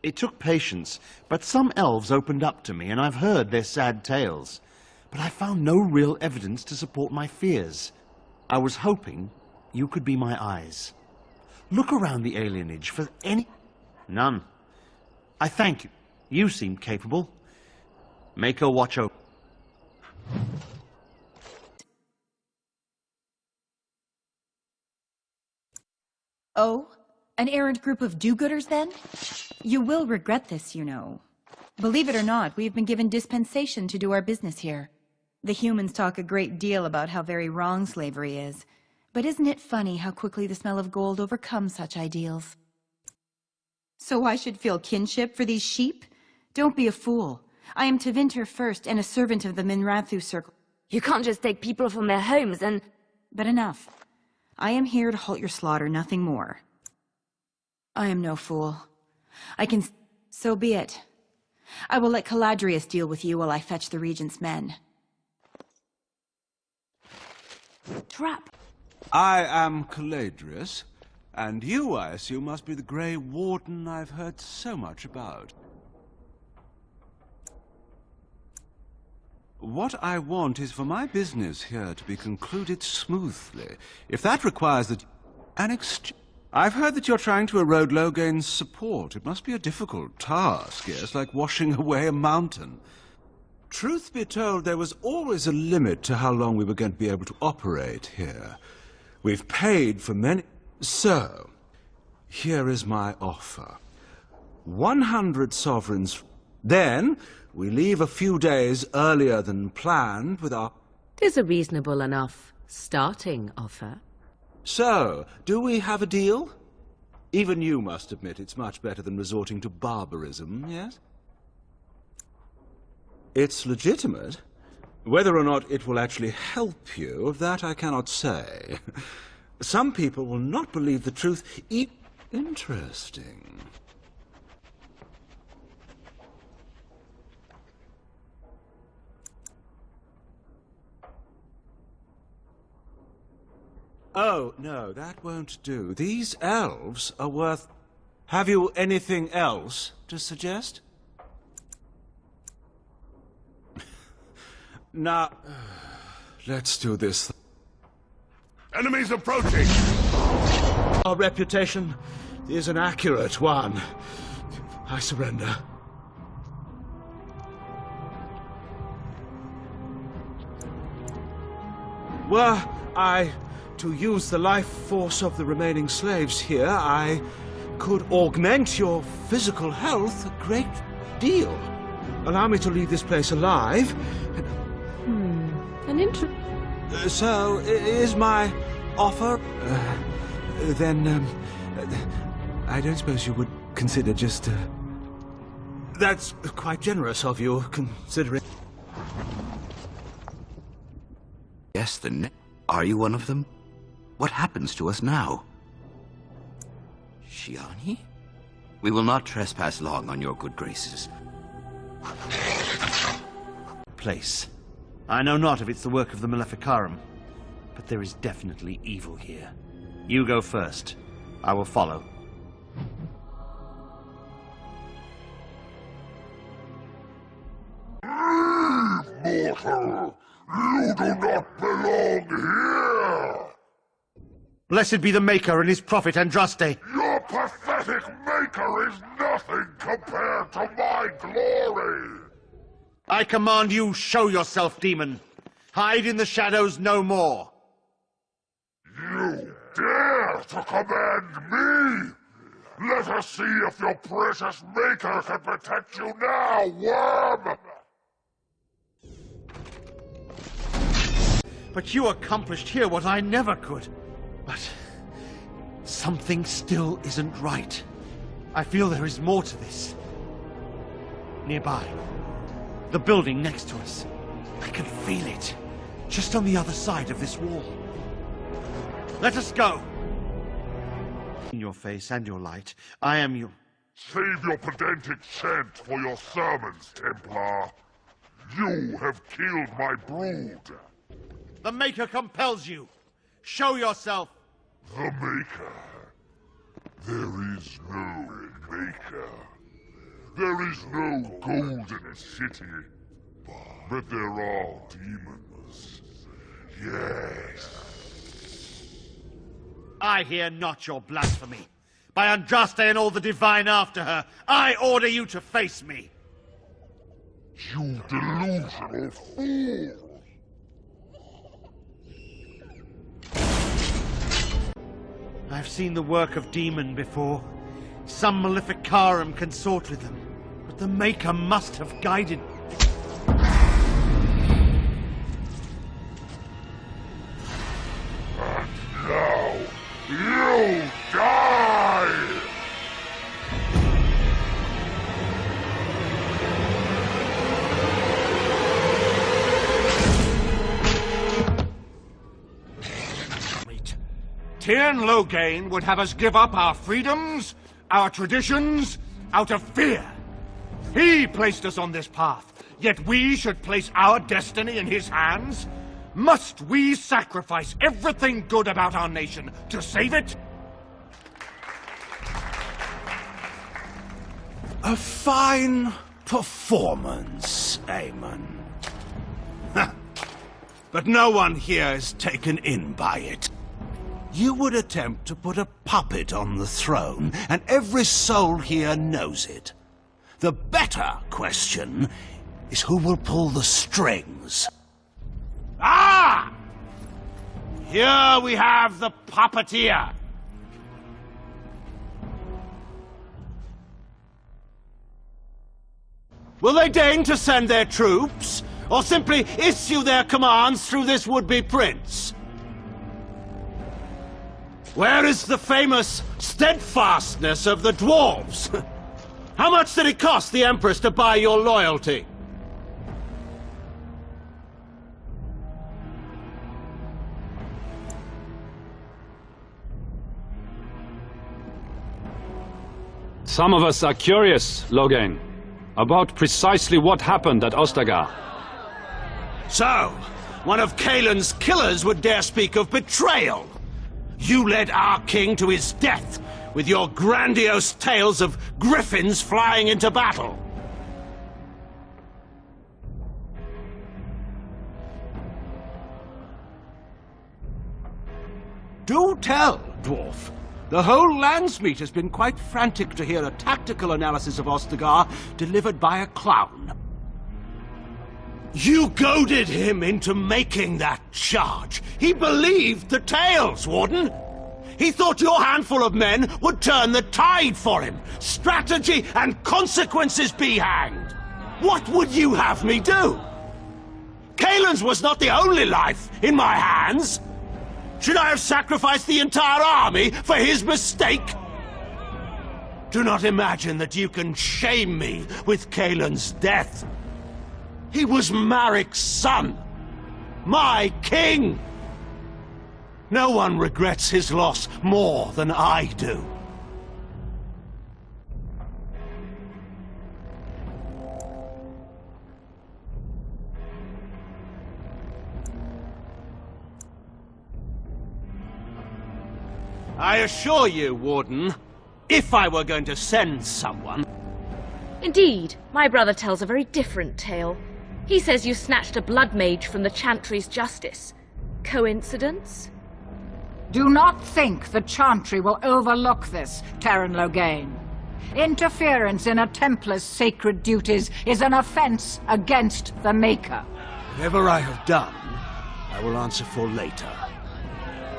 It took patience, but some elves opened up to me, and I've heard their sad tales. But I found no real evidence to support my fears. I was hoping you could be my eyes. Look around the alienage for any... None. I thank you. You seem capable. Make her watch over. Oh? An errant group of do-gooders, then? You will regret this, you know. Believe it or not, we have been given dispensation to do our business here. The humans talk a great deal about how very wrong slavery is. But isn't it funny how quickly the smell of gold overcomes such ideals? So I should feel kinship for these sheep? Don't be a fool. I am Tevinter first and a servant of the Minrathu Circle. You can't just take people from their homes and... But enough. I am here to halt your slaughter, nothing more. I am no fool. I can... So be it. I will let Caladrius deal with you while I fetch the Regent's men. Trap. I am Caladrius, and you, I assume, must be the Grey Warden I've heard so much about. What I want is for my business here to be concluded smoothly. If that requires an exchange... I've heard that you're trying to erode Logain's support. It must be a difficult task, yes, like washing away a mountain. Truth be told, there was always a limit to how long we were going to be able to operate here. We've paid for many... So, here is my offer. 100 sovereigns. Then, we leave a few days earlier than planned with our... 'Tis a reasonable enough starting offer. So, do we have a deal? Even you must admit it's much better than resorting to barbarism, yes? It's legitimate. Whether or not it will actually help you, of that I cannot say. Some people will not believe the truth. Interesting. Oh, no, that won't do. These elves are worth... Have you anything else to suggest? Now, let's do this. Enemies approaching! Our reputation is an accurate one. I surrender. Were I to use the life force of the remaining slaves here, I could augment your physical health a great deal. allow me to leave this place alive. An So, is my offer... then, I don't suppose you would consider just... That's quite generous of you, considering... Yes, then. Are you one of them? What happens to us now? Shiani? We will not trespass long on your good graces. Place. I know not if it's the work of the Maleficarum, but there is definitely evil here. You go first. I will follow. Mortal! You do not belong here! Blessed be the Maker and his prophet Andraste. Your pathetic maker is nothing compared to my glory! I command you, show yourself, demon. Hide in the shadows no more. You dare to command me? Let us see if your precious maker can protect you now, worm! But you accomplished here what I never could. But something still isn't right. I feel there is more to this. Nearby. The building next to us. I can feel it. Just on the other side of this wall. Let us go! In your face and your light, I am your... Save your pedantic chant for your sermons, Templar. You have killed my brood. The Maker compels you. Show yourself. The Maker? There is no Maker. There is no golden city. But there are demons. Yes. I hear not your blasphemy. By Andraste and all the divine after her, I order you to face me. You delusional fool! I've seen the work of demon before. Some Maleficarum consort with them. But the Maker must have guided... And now, you die! Tyrn Loghain would have us give up our freedoms, our traditions, out of fear. He placed us on this path, yet we should place our destiny in his hands? Must we sacrifice everything good about our nation to save it? A fine performance, Aemon. But no one here is taken in by it. You would attempt to put a puppet on the throne, and every soul here knows it. The better question is who will pull the strings. Ah! Here we have the puppeteer. Will they deign to send their troops, or simply issue their commands through this would-be prince? Where is the famous steadfastness of the dwarves? How much did it cost the Empress to buy your loyalty? Some of us are curious, Loghain, about precisely what happened at Ostagar. So, one of Kaelin's killers would dare speak of betrayal. You led our king to his death with your grandiose tales of griffins flying into battle. Do tell, dwarf. The whole Landsmeet has been quite frantic to hear a tactical analysis of Ostagar delivered by a clown. You goaded him into making that charge. He believed the tales, Warden. He thought your handful of men would turn the tide for him. Strategy and consequences be hanged. What would you have me do? Kaelin's was not the only life in my hands. Should I have sacrificed the entire army for his mistake? Do not imagine that you can shame me with Kaelin's death. He was Marik's son, my king. No one regrets his loss more than I do. I assure you, Warden, if I were going to send someone... Indeed, my brother tells a very different tale. He says you snatched a blood mage from the Chantry's justice. Coincidence? Do not think the Chantry will overlook this, Terran Logain. Interference in a Templar's sacred duties is an offense against the Maker. Whatever I have done, I will answer for later.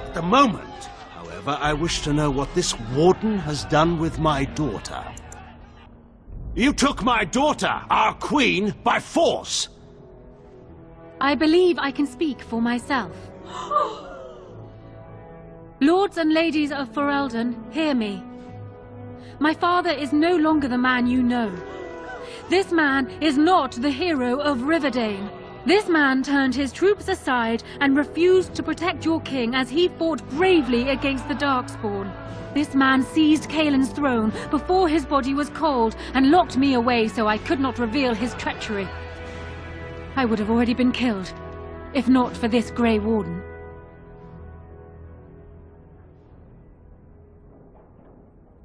At the moment, however, I wish to know what this Warden has done with my daughter. You took my daughter, our queen, by force! I believe I can speak for myself. Lords and ladies of Ferelden, hear me. My father is no longer the man you know. This man is not the hero of Riverdane. This man turned his troops aside and refused to protect your king as he fought bravely against the Darkspawn. This man seized Kaelin's throne before his body was cold and locked me away so I could not reveal his treachery. I would have already been killed, if not for this Grey Warden.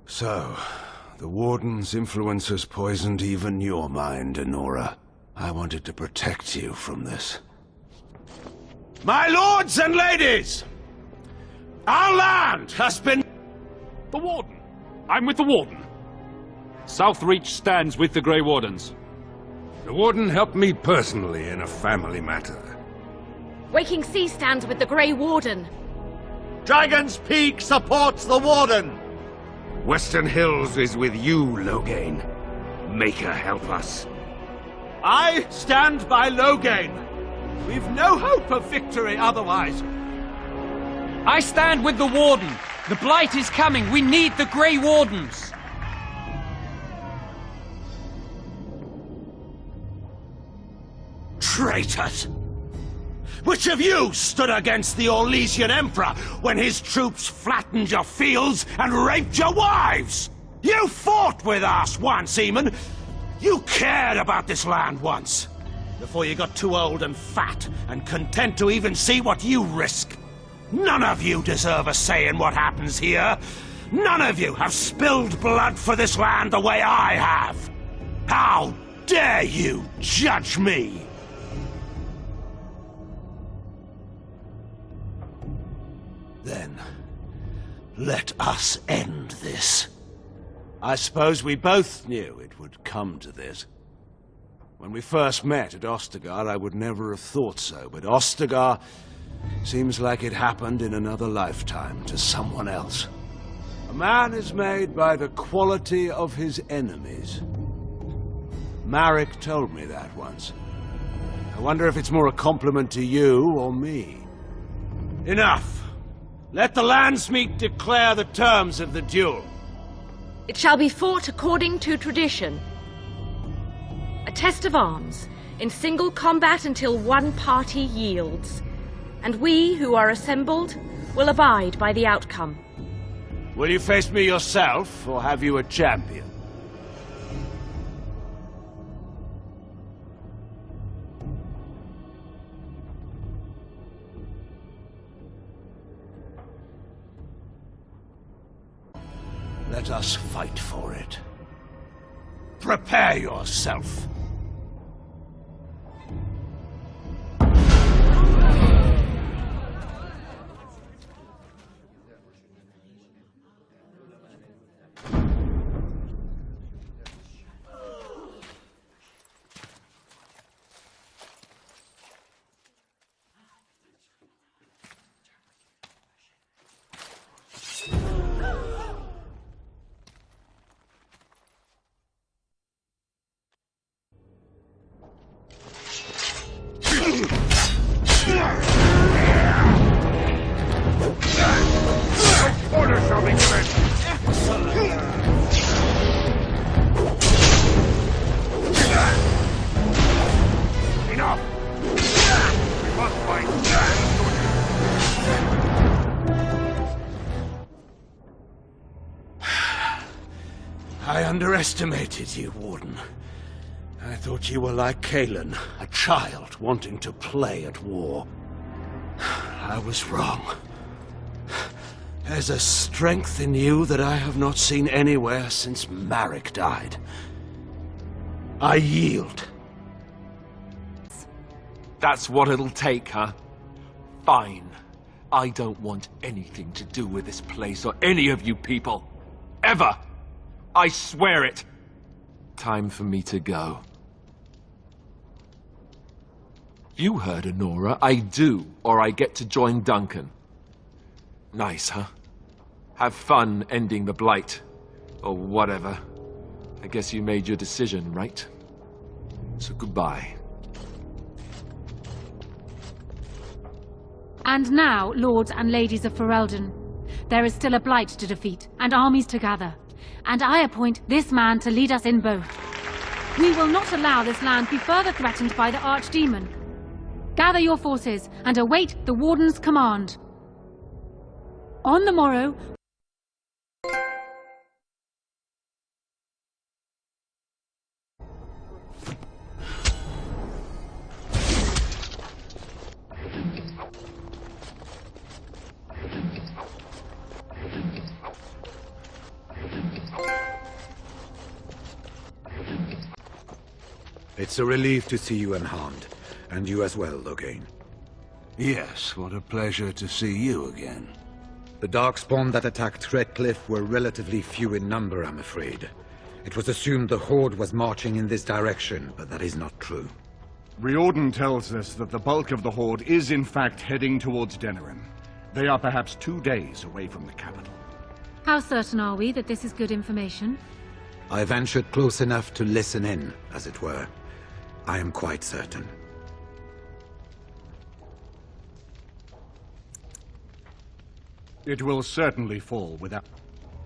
So, the Warden's influence has poisoned even your mind, Enora. I wanted to protect you from this. My lords and ladies! Our land has been... The Warden. I'm with the Warden. Southreach stands with the Grey Wardens. The Warden helped me personally in a family matter. Waking Sea stands with the Grey Warden. Dragon's Peak supports the Warden. Western Hills is with you, Logain. Maker help us. I stand by Logain. We've no hope of victory otherwise. I stand with the Warden. The Blight is coming. We need the Grey Wardens. Traitors! Which of you stood against the Orlesian Emperor when his troops flattened your fields and raped your wives? You fought with us once, Eamon. You cared about this land once. Before you got too old and fat and content to even see what you risk. None of you deserve a say in what happens here. None of you have spilled blood for this land the way I have. How dare you judge me? Then, let us end this. I suppose we both knew it would come to this. When we first met at Ostagar, I would never have thought so, but Ostagar seems like it happened in another lifetime to someone else. A man is made by the quality of his enemies. Marik told me that once. I wonder if it's more a compliment to you or me. Enough! Let the Landsmeet declare the terms of the duel. It shall be fought according to tradition. A test of arms, in single combat until one party yields. And we, who are assembled, will abide by the outcome. Will you face me yourself, or have you a champion? Let us fight for it. Prepare yourself. I underestimated you, Warden. I thought you were like Kalen, a child wanting to play at war. I was wrong. There's a strength in you that I have not seen anywhere since Marek died. I yield. That's what it'll take, huh? Fine. I don't want anything to do with this place or any of you people. Ever! I swear it! Time for me to go. You heard Honora. I do, or I get to join Duncan. Nice, huh? Have fun ending the Blight. Or whatever. I guess you made your decision, right? So goodbye. And now, lords and ladies of Ferelden, there is still a Blight to defeat, and armies to gather. And I appoint this man to lead us in both. We will not allow this land be further threatened by the Archdemon. Gather your forces, and await the Warden's command. On the morrow... It's a relief to see you unharmed. And you as well, Logain. Yes, what a pleasure to see you again. The Darkspawn that attacked Redcliffe were relatively few in number, I'm afraid. It was assumed the Horde was marching in this direction, but that is not true. Riordan tells us that the bulk of the Horde is in fact heading towards Denerim. They are perhaps 2 days away from the capital. How certain are we that this is good information? I ventured close enough to listen in, as it were. I am quite certain. It will certainly fall without...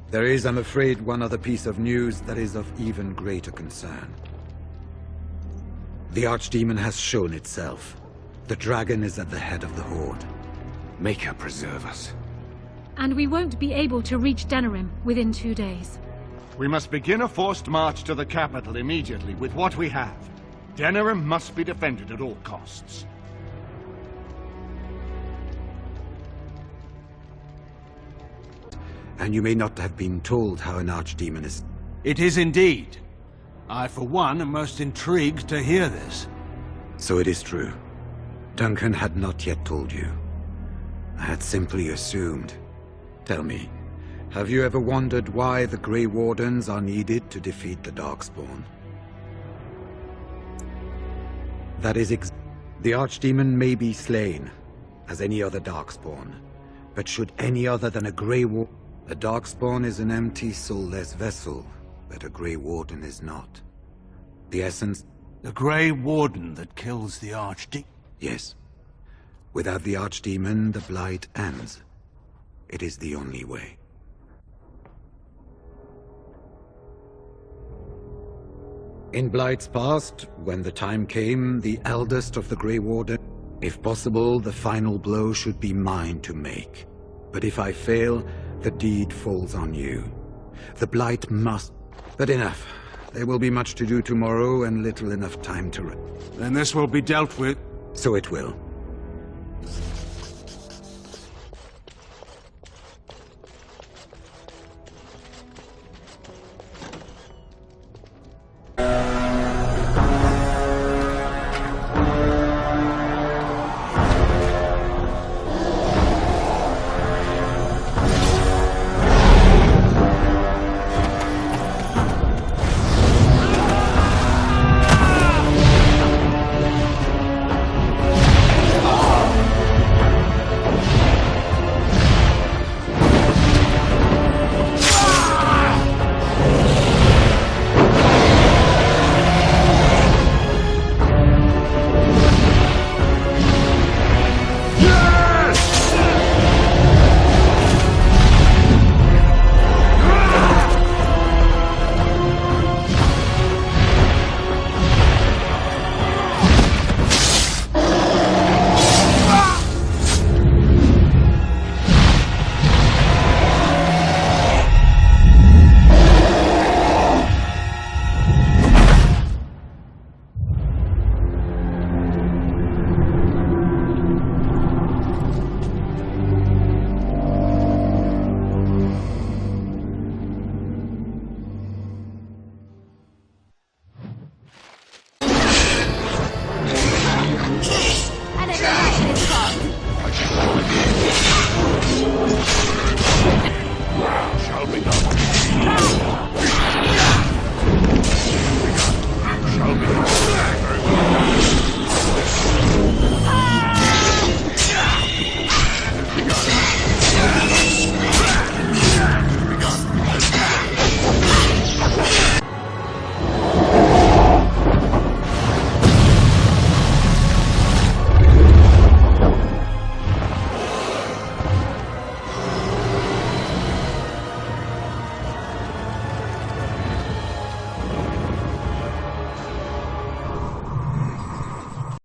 There is, I'm afraid, one other piece of news that is of even greater concern. The Archdemon has shown itself. The dragon is at the head of the Horde. Make her preserve us. And we won't be able to reach Denerim within 2 days. We must begin a forced march to the capital immediately with what we have. Denerim must be defended at all costs. And you may not have been told how an Archdemon is... It is indeed. I, for one, am most intrigued to hear this. So it is true. Duncan had not yet told you. I had simply assumed. Tell me, have you ever wondered why the Grey Wardens are needed to defeat the Darkspawn? That is the Archdemon may be slain, as any other Darkspawn. But should any other than a Grey Warden... A Darkspawn is an empty, soulless vessel, but a Grey Warden is not. The essence... The Grey Warden that kills the Archdemon? Yes. Without the Archdemon, the Blight ends. It is the only way. In Blight's past, when the time came, the eldest of the Grey Warden, if possible, the final blow should be mine to make. But if I fail, the deed falls on you. The Blight must... But enough. There will be much to do tomorrow and little enough time to... Then this will be dealt with. So it will.